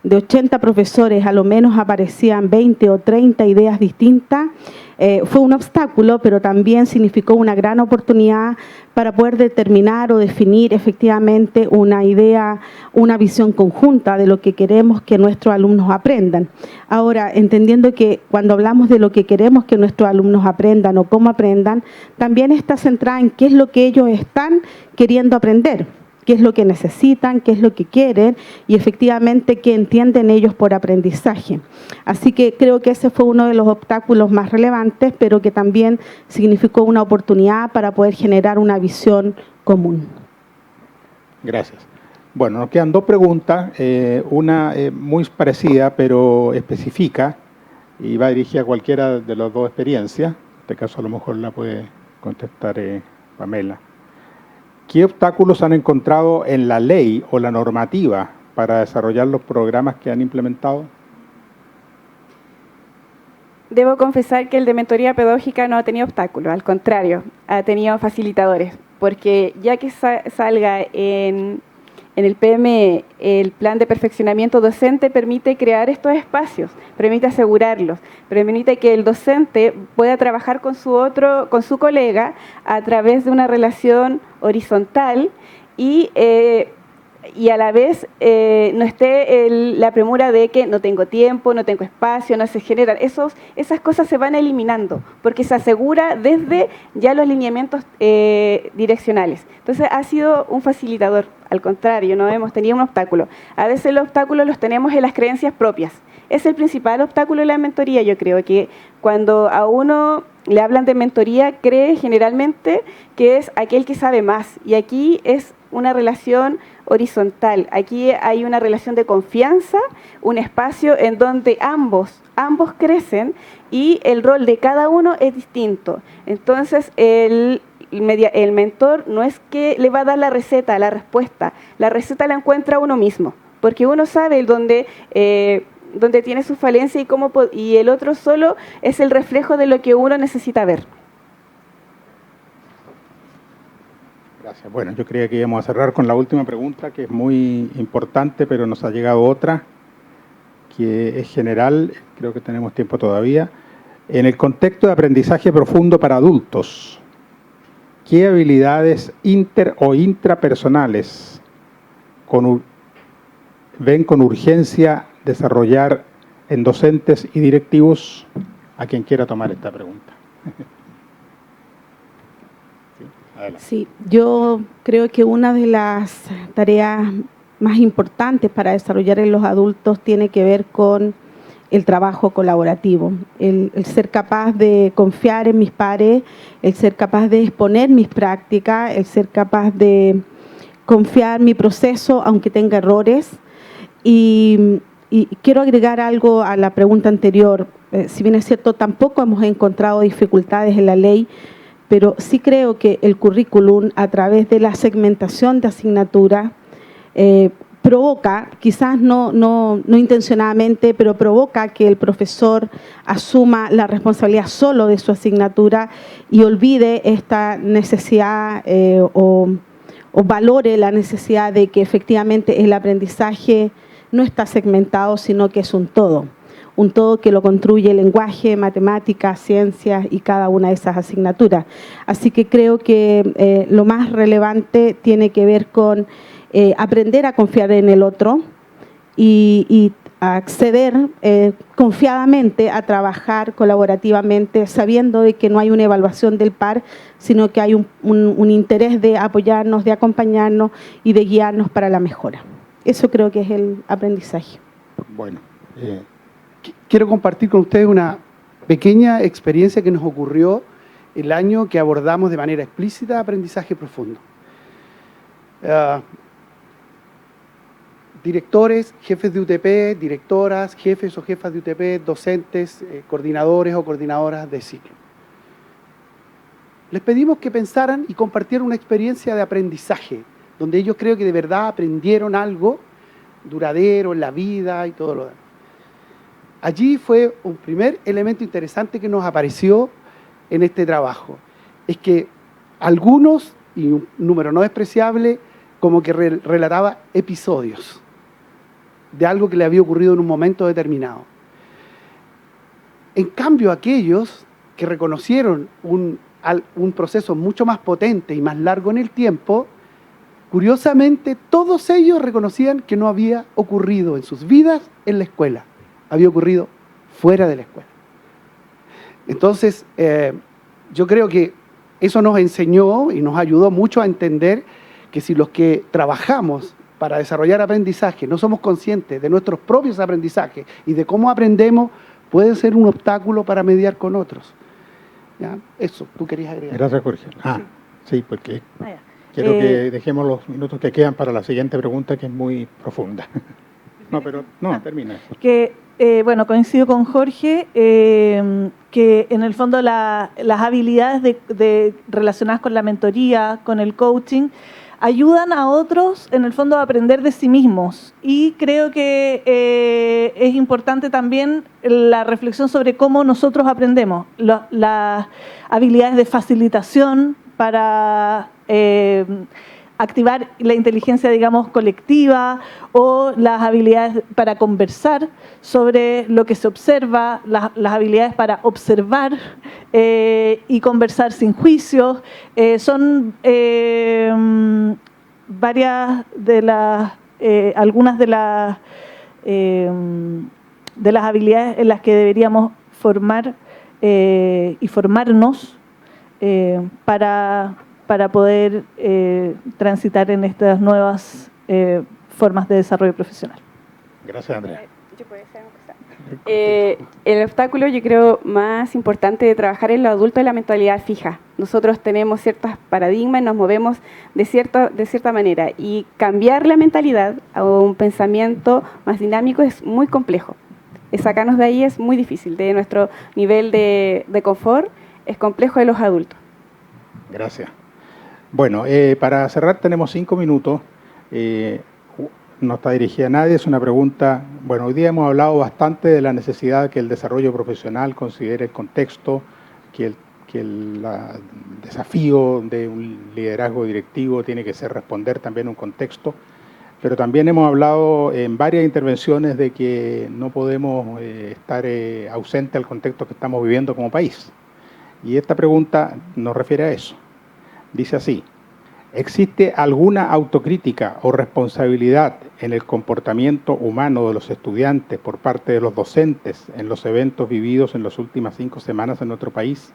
de 80 profesores a lo menos aparecían 20 o 30 ideas distintas, fue un obstáculo, pero también significó una gran oportunidad para poder determinar o definir efectivamente una idea, una visión conjunta de lo que queremos que nuestros alumnos aprendan. Ahora, entendiendo que cuando hablamos de lo que queremos que nuestros alumnos aprendan o cómo aprendan, también está centrada en qué es lo que ellos están queriendo aprender, qué es lo que necesitan, qué es lo que quieren y efectivamente qué entienden ellos por aprendizaje. Así que creo que ese fue uno de los obstáculos más relevantes, pero que también significó una oportunidad para poder generar una visión común. Gracias. Bueno, nos quedan dos preguntas, una muy parecida pero específica y va dirigida a cualquiera de las dos experiencias. En este caso a lo mejor la puede contestar Pamela. ¿Qué obstáculos han encontrado en la ley o la normativa para desarrollar los programas que han implementado? Debo confesar que el de mentoría pedagógica no ha tenido obstáculos, al contrario, ha tenido facilitadores, porque ya que salga en el PME, el plan de perfeccionamiento docente permite crear estos espacios, permite asegurarlos, permite que el docente pueda trabajar con su colega a través de una relación horizontal y a la vez no esté la premura de que no tengo tiempo, no tengo espacio, no se generan. Esas cosas se van eliminando porque se asegura desde ya los lineamientos direccionales. Entonces ha sido un facilitador, al contrario, no hemos tenido un obstáculo. A veces los obstáculos los tenemos en las creencias propias. Es el principal obstáculo de la mentoría, yo creo, que cuando a uno le hablan de mentoría, cree generalmente que es aquel que sabe más. Y aquí es una relación horizontal. Aquí hay una relación de confianza, un espacio en donde ambos crecen y el rol de cada uno es distinto. Entonces, el mentor no es que le va a dar la receta, la respuesta. La receta la encuentra uno mismo, porque uno sabe dónde donde tiene su falencia y el otro solo es el reflejo de lo que uno necesita ver. Gracias. Bueno, yo creía que íbamos a cerrar con la última pregunta, que es muy importante, pero nos ha llegado otra, que es general, creo que tenemos tiempo todavía. En el contexto de aprendizaje profundo para adultos, ¿qué habilidades inter o intrapersonales ven con urgencia desarrollar en docentes y directivos? A quien quiera tomar esta pregunta. Sí, yo creo que una de las tareas más importantes para desarrollar en los adultos tiene que ver con el trabajo colaborativo, el ser capaz de confiar en mis pares, el ser capaz de exponer mis prácticas, el ser capaz de confiar mi proceso aunque tenga errores. Y quiero agregar algo a la pregunta anterior. Si bien es cierto, tampoco hemos encontrado dificultades en la ley, pero sí creo que el currículum, a través de la segmentación de asignaturas, provoca, quizás no intencionadamente, pero provoca que el profesor asuma la responsabilidad solo de su asignatura y olvide esta necesidad o valore la necesidad de que efectivamente el aprendizaje no está segmentado, sino que es un todo que lo construye lenguaje, matemáticas, ciencias y cada una de esas asignaturas. Así que creo que lo más relevante tiene que ver con aprender a confiar en el otro y a acceder confiadamente a trabajar colaborativamente, sabiendo de que no hay una evaluación del par, sino que hay un interés de apoyarnos, de acompañarnos y de guiarnos para la mejora. Eso creo que es el aprendizaje. Bueno, quiero compartir con ustedes una pequeña experiencia que nos ocurrió el año que abordamos de manera explícita aprendizaje profundo. Directores, jefes de UTP, directoras, jefes o jefas de UTP, docentes, coordinadores o coordinadoras de ciclo. Les pedimos que pensaran y compartieran una experiencia de aprendizaje, donde ellos creo que de verdad aprendieron algo duradero en la vida y todo lo demás. Allí fue un primer elemento interesante que nos apareció en este trabajo. Es que algunos, y un número no despreciable, como que relataba episodios de algo que le había ocurrido en un momento determinado. En cambio, aquellos que reconocieron un proceso mucho más potente y más largo en el tiempo, curiosamente, todos ellos reconocían que no había ocurrido en sus vidas en la escuela, había ocurrido fuera de la escuela. Entonces, yo creo que eso nos enseñó y nos ayudó mucho a entender que si los que trabajamos para desarrollar aprendizaje no somos conscientes de nuestros propios aprendizajes y de cómo aprendemos, puede ser un obstáculo para mediar con otros. ¿Ya? Eso, tú querías agregar. Gracias, Jorge. Sí, porque quiero que dejemos los minutos que quedan para la siguiente pregunta, que es muy profunda. Termina eso. Bueno, coincido con Jorge, que en el fondo las habilidades relacionadas con la mentoría, con el coaching, ayudan a otros en el fondo a aprender de sí mismos. Y creo que es importante también la reflexión sobre cómo nosotros aprendemos. Las habilidades de facilitación para activar la inteligencia, digamos, colectiva, o las habilidades para conversar sobre lo que se observa, las habilidades para observar y conversar sin juicios. Son varias de algunas de las habilidades en las que deberíamos formar y formarnos para poder transitar en estas nuevas formas de desarrollo profesional. Gracias, Andrea. El obstáculo, yo creo, más importante de trabajar en lo adulto es la mentalidad fija. Nosotros tenemos ciertos paradigmas, nos movemos de cierta manera, y cambiar la mentalidad a un pensamiento más dinámico es muy complejo. Sacarnos de ahí es muy difícil. De nuestro nivel de confort es complejo de los adultos. Gracias. Bueno, para cerrar tenemos 5 minutos. no está dirigida a nadie, es una pregunta, bueno, hoy día hemos hablado bastante de la necesidad que el desarrollo profesional considere el contexto, que el desafío de un liderazgo directivo tiene que ser responder también a un contexto, pero también hemos hablado en varias intervenciones de que no podemos estar ausente al contexto que estamos viviendo como país. Y esta pregunta nos refiere a eso. Dice así: ¿existe alguna autocrítica o responsabilidad en el comportamiento humano de los estudiantes por parte de los docentes en los eventos vividos en las últimas 5 semanas en nuestro país?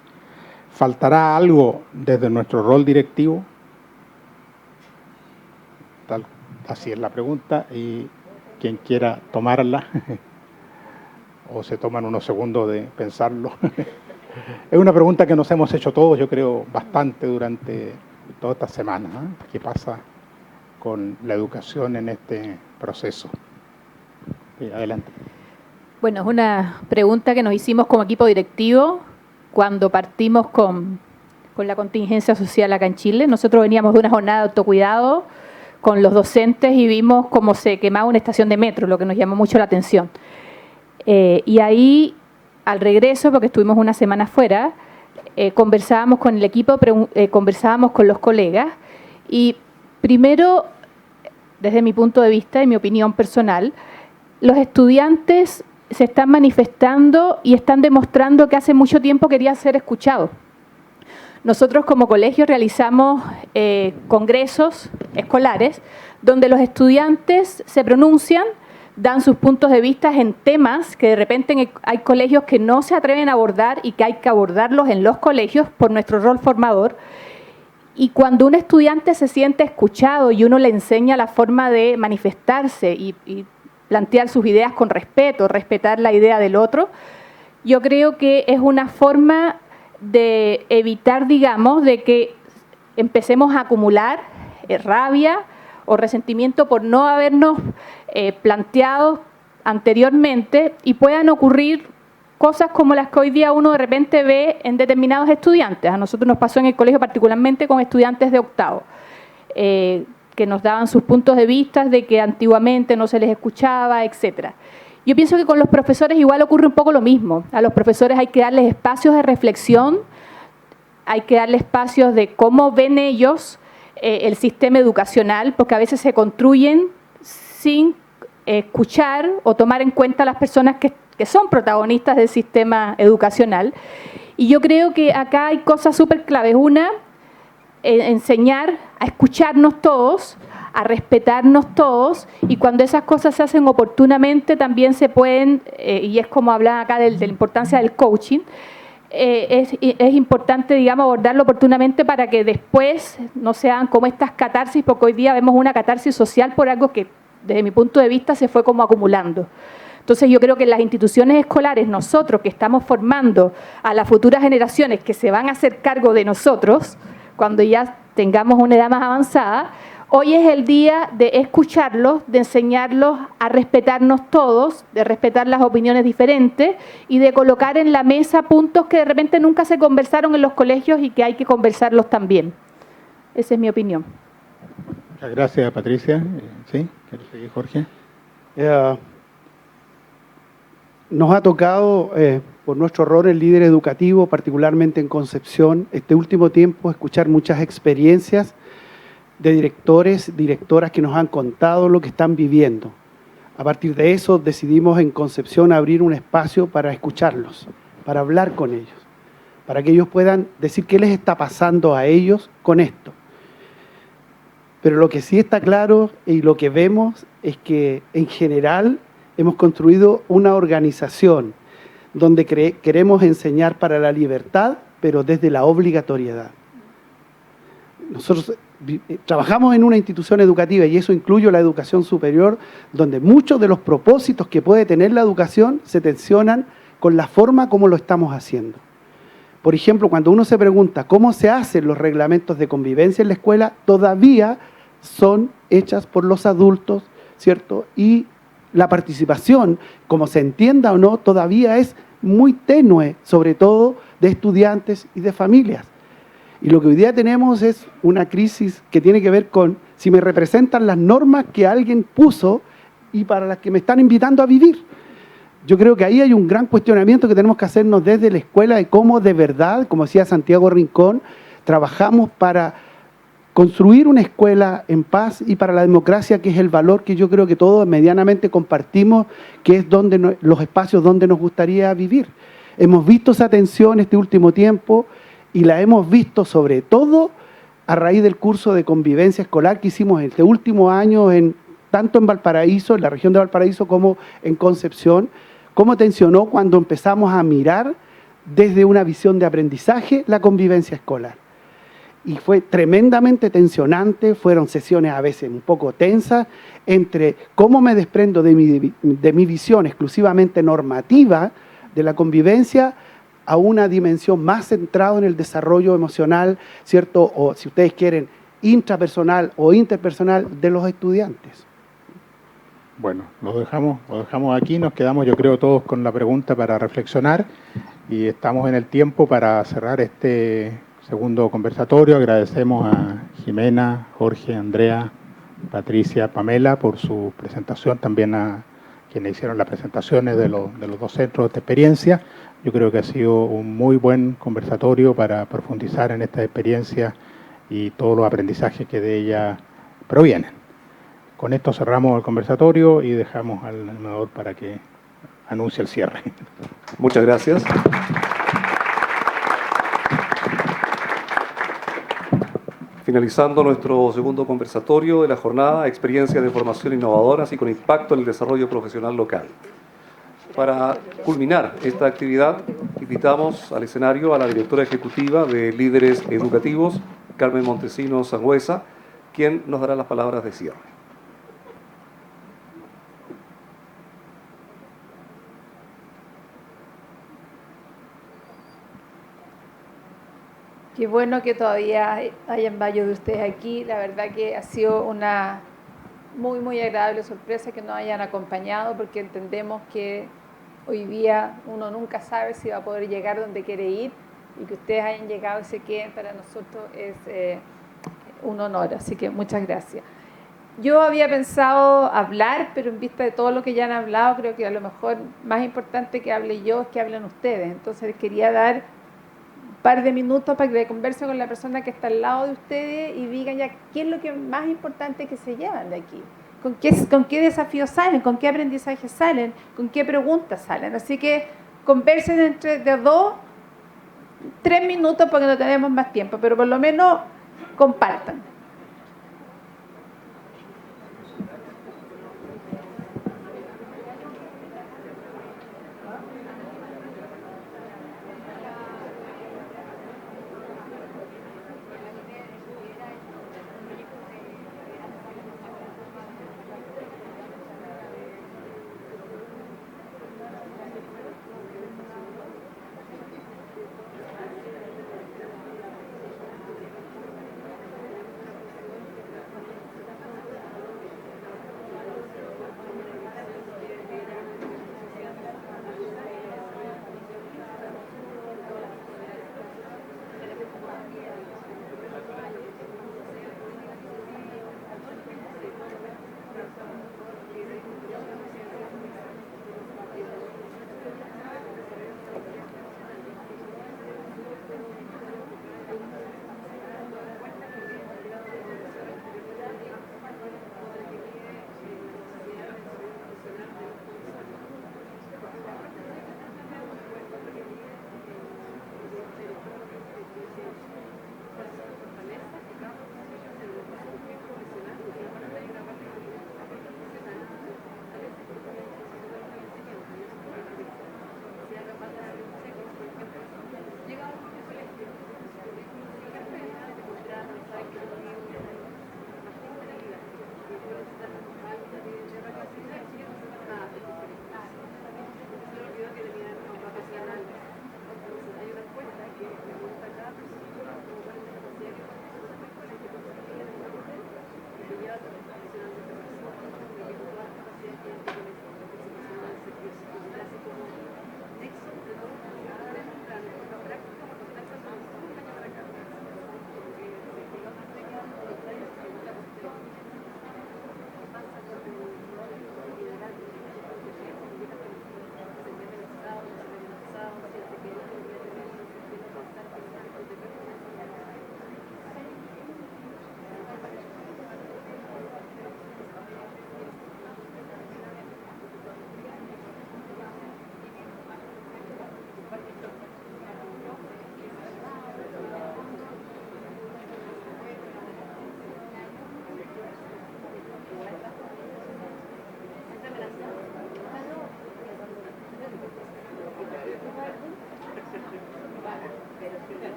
¿Faltará algo desde nuestro rol directivo? Así es la pregunta, y quien quiera tomarla, o se toman unos segundos de pensarlo. Es una pregunta que nos hemos hecho todos, yo creo, bastante durante toda esta semana, ¿eh? ¿Qué pasa con la educación en este proceso? Adelante. Bueno, es una pregunta que nos hicimos como equipo directivo cuando partimos con la contingencia social acá en Chile. Nosotros veníamos de una jornada de autocuidado con los docentes y vimos cómo se quemaba una estación de metro, lo que nos llamó mucho la atención. Y ahí, al regreso, porque estuvimos una semana fuera, conversábamos con el equipo, conversábamos con los colegas, y primero, desde mi punto de vista y mi opinión personal, los estudiantes se están manifestando y están demostrando que hace mucho tiempo querían ser escuchados. Nosotros como colegio realizamos congresos escolares donde los estudiantes se pronuncian, dan sus puntos de vista en temas que de repente hay colegios que no se atreven a abordar y que hay que abordarlos en los colegios por nuestro rol formador. Y cuando un estudiante se siente escuchado y uno le enseña la forma de manifestarse y plantear sus ideas con respeto, respetar la idea del otro, yo creo que es una forma de evitar, digamos, de que empecemos a acumular rabia o resentimiento por no habernos planteado anteriormente, y puedan ocurrir cosas como las que hoy día uno de repente ve en determinados estudiantes. A nosotros nos pasó en el colegio particularmente con estudiantes de octavo, que nos daban sus puntos de vista de que antiguamente no se les escuchaba, etcétera. Yo pienso que con los profesores igual ocurre un poco lo mismo. A los profesores hay que darles espacios de reflexión, hay que darles espacios de cómo ven ellos el sistema educacional, porque a veces se construyen sin escuchar o tomar en cuenta a las personas que son protagonistas del sistema educacional. Y yo creo que acá hay cosas súper claves. Una, enseñar a escucharnos todos, a respetarnos todos, y cuando esas cosas se hacen oportunamente también se pueden, y es como hablan acá de la importancia del coaching, es importante, digamos, abordarlo oportunamente para que después no sean como estas catarsis, porque hoy día vemos una catarsis social por algo que desde mi punto de vista se fue como acumulando. Entonces yo creo que en las instituciones escolares, nosotros que estamos formando a las futuras generaciones que se van a hacer cargo de nosotros, cuando ya tengamos una edad más avanzada, hoy es el día de escucharlos, de enseñarlos a respetarnos todos, de respetar las opiniones diferentes y de colocar en la mesa puntos que de repente nunca se conversaron en los colegios y que hay que conversarlos también. Esa es mi opinión. Muchas gracias, Patricia. ¿Sí? ¿Quieres seguir, Jorge? Nos ha tocado, por nuestro rol en líder educativo, particularmente en Concepción, este último tiempo, escuchar muchas experiencias de directores, directoras que nos han contado lo que están viviendo. A partir de eso decidimos en Concepción abrir un espacio para escucharlos, para hablar con ellos, para que ellos puedan decir qué les está pasando a ellos con esto. Pero lo que sí está claro y lo que vemos es que en general hemos construido una organización donde queremos enseñar para la libertad, pero desde la obligatoriedad. Nosotros trabajamos en una institución educativa, y eso incluye la educación superior, donde muchos de los propósitos que puede tener la educación se tensionan con la forma como lo estamos haciendo. Por ejemplo, cuando uno se pregunta cómo se hacen los reglamentos de convivencia en la escuela, todavía son hechas por los adultos, ¿cierto? Y la participación, como se entienda o no, todavía es muy tenue, sobre todo de estudiantes y de familias. Y lo que hoy día tenemos es una crisis que tiene que ver con si me representan las normas que alguien puso y para las que me están invitando a vivir. Yo creo que ahí hay un gran cuestionamiento que tenemos que hacernos desde la escuela de cómo de verdad, como decía Santiago Rincón, trabajamos para construir una escuela en paz y para la democracia, que es el valor que yo creo que todos medianamente compartimos, que es los espacios donde nos gustaría vivir. Hemos visto esa tensión este último tiempo y la hemos visto sobre todo a raíz del curso de convivencia escolar que hicimos este último año, tanto en Valparaíso, en la región de Valparaíso, como en Concepción, cómo tensionó cuando empezamos a mirar desde una visión de aprendizaje la convivencia escolar. Y fue tremendamente tensionante, fueron sesiones a veces un poco tensas, entre cómo me desprendo de mi visión exclusivamente normativa de la convivencia a una dimensión más centrada en el desarrollo emocional, ¿cierto? O si ustedes quieren, intrapersonal o interpersonal de los estudiantes. Bueno, lo dejamos aquí, nos quedamos yo creo todos con la pregunta para reflexionar y estamos en el tiempo para cerrar este segundo conversatorio. Agradecemos a Jimena, Jorge, Andrea, Patricia, Pamela por su presentación, también a quienes hicieron las presentaciones de los dos centros de experiencia. Yo creo que ha sido un muy buen conversatorio para profundizar en esta experiencia y todos los aprendizajes que de ella provienen. Con esto cerramos el conversatorio y dejamos al animador para que anuncie el cierre. Muchas gracias. Finalizando nuestro segundo conversatorio de la jornada, experiencias de formación innovadoras y con impacto en el desarrollo profesional local. Para culminar esta actividad, invitamos al escenario a la directora ejecutiva de Líderes Educativos, Carmen Montesinos Sangüesa, quien nos dará las palabras de cierre. Qué bueno que todavía hayan varios de ustedes aquí. La verdad que ha sido una muy, muy agradable sorpresa que nos hayan acompañado, porque entendemos que hoy día uno nunca sabe si va a poder llegar donde quiere ir, y que ustedes hayan llegado y se queden para nosotros es un honor. Así que muchas gracias. Yo había pensado hablar, pero en vista de todo lo que ya han hablado, creo que a lo mejor más importante que hable yo es que hablen ustedes. Entonces les quería dar par de minutos para que converse con la persona que está al lado de ustedes y digan ya qué es lo que más importante que se llevan de aquí, con qué desafíos salen, con qué aprendizajes salen, con qué preguntas salen. Así que conversen entre de 2, 3 minutos porque no tenemos más tiempo, pero por lo menos compartan.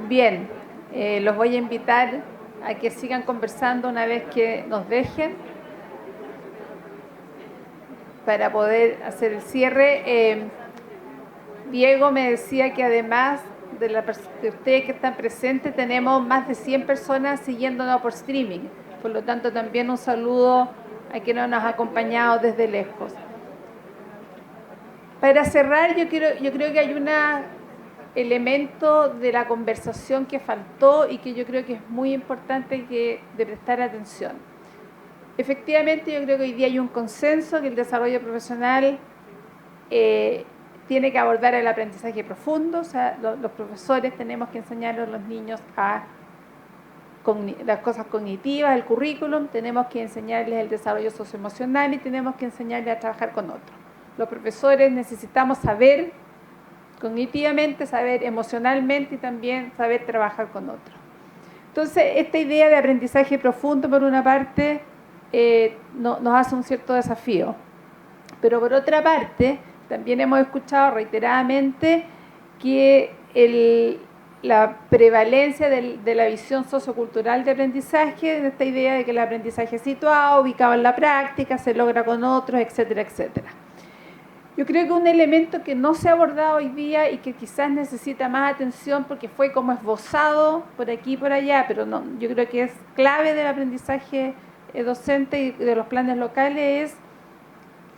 Bien, los voy a invitar a que sigan conversando una vez que nos dejen para poder hacer el cierre. Diego me decía que además de ustedes que están presentes, tenemos más de 100 personas siguiéndonos por streaming. Por lo tanto, también un saludo a quienes nos han acompañado desde lejos. Para cerrar, yo creo que hay un elemento de la conversación que faltó y que yo creo que es muy importante de prestar atención. Efectivamente, yo creo que hoy día hay un consenso que el desarrollo profesional tiene que abordar el aprendizaje profundo. O sea, los profesores tenemos que enseñarle a los niños las cosas cognitivas, el currículum, tenemos que enseñarles el desarrollo socioemocional y tenemos que enseñarles a trabajar con otros. Los profesores necesitamos saber cognitivamente, saber emocionalmente y también saber trabajar con otros. Entonces, esta idea de aprendizaje profundo, por una parte, nos hace un cierto desafío. Pero por otra parte, también hemos escuchado reiteradamente que la prevalencia de la visión sociocultural de aprendizaje, de esta idea de que el aprendizaje es situado, ubicado en la práctica, se logra con otros, etcétera, etcétera. Yo creo que un elemento que no se ha abordado hoy día y que quizás necesita más atención porque fue como esbozado por aquí y por allá, pero no, yo creo que es clave del aprendizaje docente y de los planes locales, es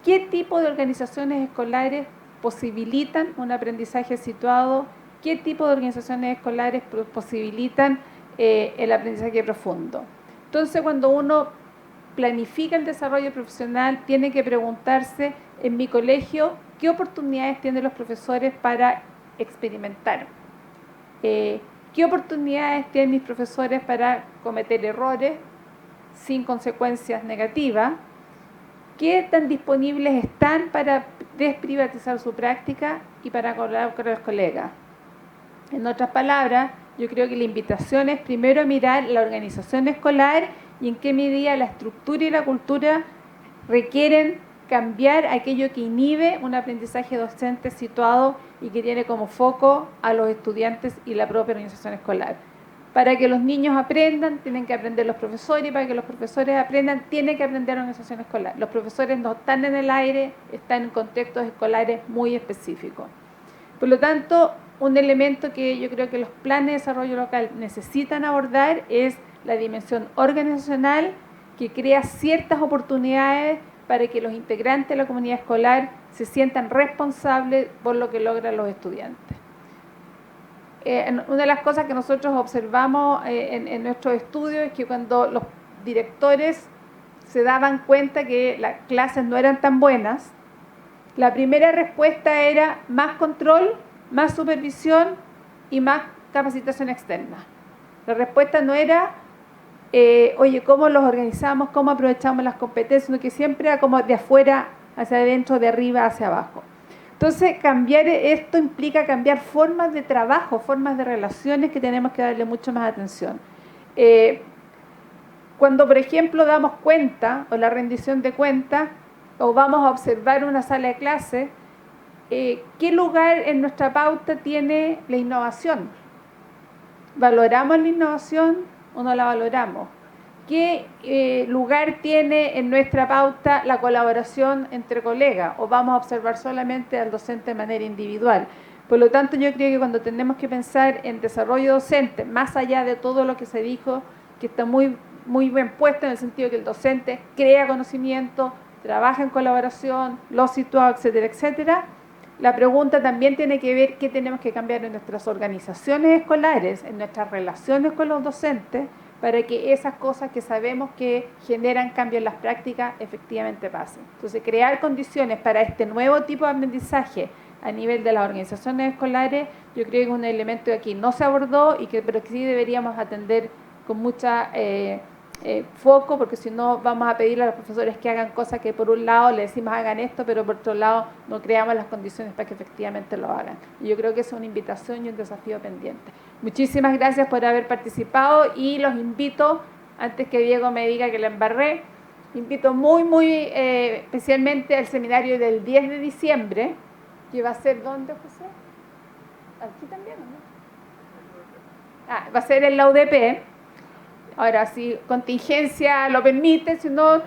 qué tipo de organizaciones escolares posibilitan un aprendizaje situado, qué tipo de organizaciones escolares posibilitan el aprendizaje profundo. Entonces, cuando uno planifica el desarrollo profesional, tiene que preguntarse, en mi colegio, ¿qué oportunidades tienen los profesores para experimentar? ¿Qué oportunidades tienen mis profesores para cometer errores sin consecuencias negativas? ¿Qué tan disponibles están para desprivatizar su práctica y para colaborar con los colegas? En otras palabras, yo creo que la invitación es primero mirar la organización escolar y en qué medida la estructura y la cultura requieren cambiar aquello que inhibe un aprendizaje docente situado y que tiene como foco a los estudiantes y la propia organización escolar. Para que los niños aprendan, tienen que aprender los profesores, y para que los profesores aprendan, tiene que aprender la organización escolar. Los profesores no están en el aire, están en contextos escolares muy específicos. Por lo tanto, un elemento que yo creo que los planes de desarrollo local necesitan abordar es la dimensión organizacional que crea ciertas oportunidades para que los integrantes de la comunidad escolar se sientan responsables por lo que logran los estudiantes. Una de las cosas que nosotros observamos en nuestros estudios es que cuando los directores se daban cuenta que las clases no eran tan buenas, la primera respuesta era más control, más supervisión y más capacitación externa. La respuesta no era oye, ¿cómo los organizamos? ¿Cómo aprovechamos las competencias? Sino que siempre era como de afuera hacia adentro, de arriba hacia abajo. Entonces, cambiar esto implica cambiar formas de trabajo, formas de relaciones que tenemos que darle mucho más atención. Cuando, por ejemplo, damos cuenta, o la rendición de cuentas, o vamos a observar una sala de clase, ¿qué lugar en nuestra pauta tiene la innovación? ¿Valoramos la innovación o no la valoramos? ¿Qué lugar tiene en nuestra pauta la colaboración entre colegas? ¿O vamos a observar solamente al docente de manera individual? Por lo tanto, yo creo que cuando tenemos que pensar en desarrollo docente, más allá de todo lo que se dijo, que está muy bien puesto en el sentido que el docente crea conocimiento, trabaja en colaboración, lo sitúa, etcétera, etcétera, la pregunta también tiene que ver qué tenemos que cambiar en nuestras organizaciones escolares, en nuestras relaciones con los docentes, para que esas cosas que sabemos que generan cambio en las prácticas efectivamente pasen. Entonces, crear condiciones para este nuevo tipo de aprendizaje a nivel de las organizaciones escolares, yo creo que es un elemento que aquí no se abordó, pero que sí deberíamos atender con mucha foco, porque si no vamos a pedirle a los profesores que hagan cosas que por un lado le decimos hagan esto, pero por otro lado no creamos las condiciones para que efectivamente lo hagan. Y yo creo que es una invitación y un desafío pendiente. Muchísimas gracias por haber participado y los invito, antes que Diego me diga que la embarré, invito muy especialmente al seminario del 10 de diciembre, que va a ser, ¿dónde, José? ¿Aquí también o no? va a ser en la UDP. Ahora, si contingencia lo permite, si no,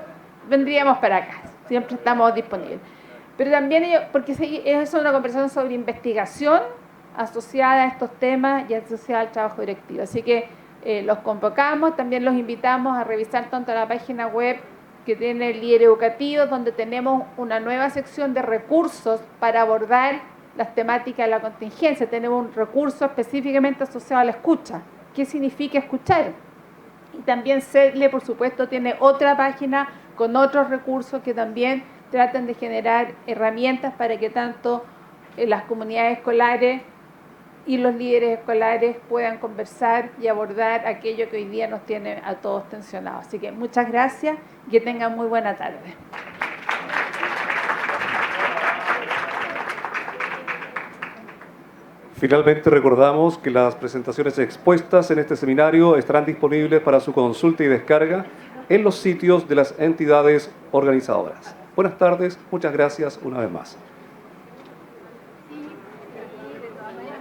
vendríamos para acá. Siempre estamos disponibles. Pero también, porque es una conversación sobre investigación asociada a estos temas y asociada al trabajo directivo. Así que los convocamos, también los invitamos a revisar tanto la página web que tiene el líder educativo, donde tenemos una nueva sección de recursos para abordar las temáticas de la contingencia. Tenemos un recurso específicamente asociado a la escucha. ¿Qué significa escuchar? Y también CEDLE, por supuesto, tiene otra página con otros recursos que también tratan de generar herramientas para que tanto las comunidades escolares y los líderes escolares puedan conversar y abordar aquello que hoy día nos tiene a todos tensionados. Así que muchas gracias y que tengan muy buena tarde. Finalmente recordamos que las presentaciones expuestas en este seminario estarán disponibles para su consulta y descarga en los sitios de las entidades organizadoras. Buenas tardes, muchas gracias una vez más.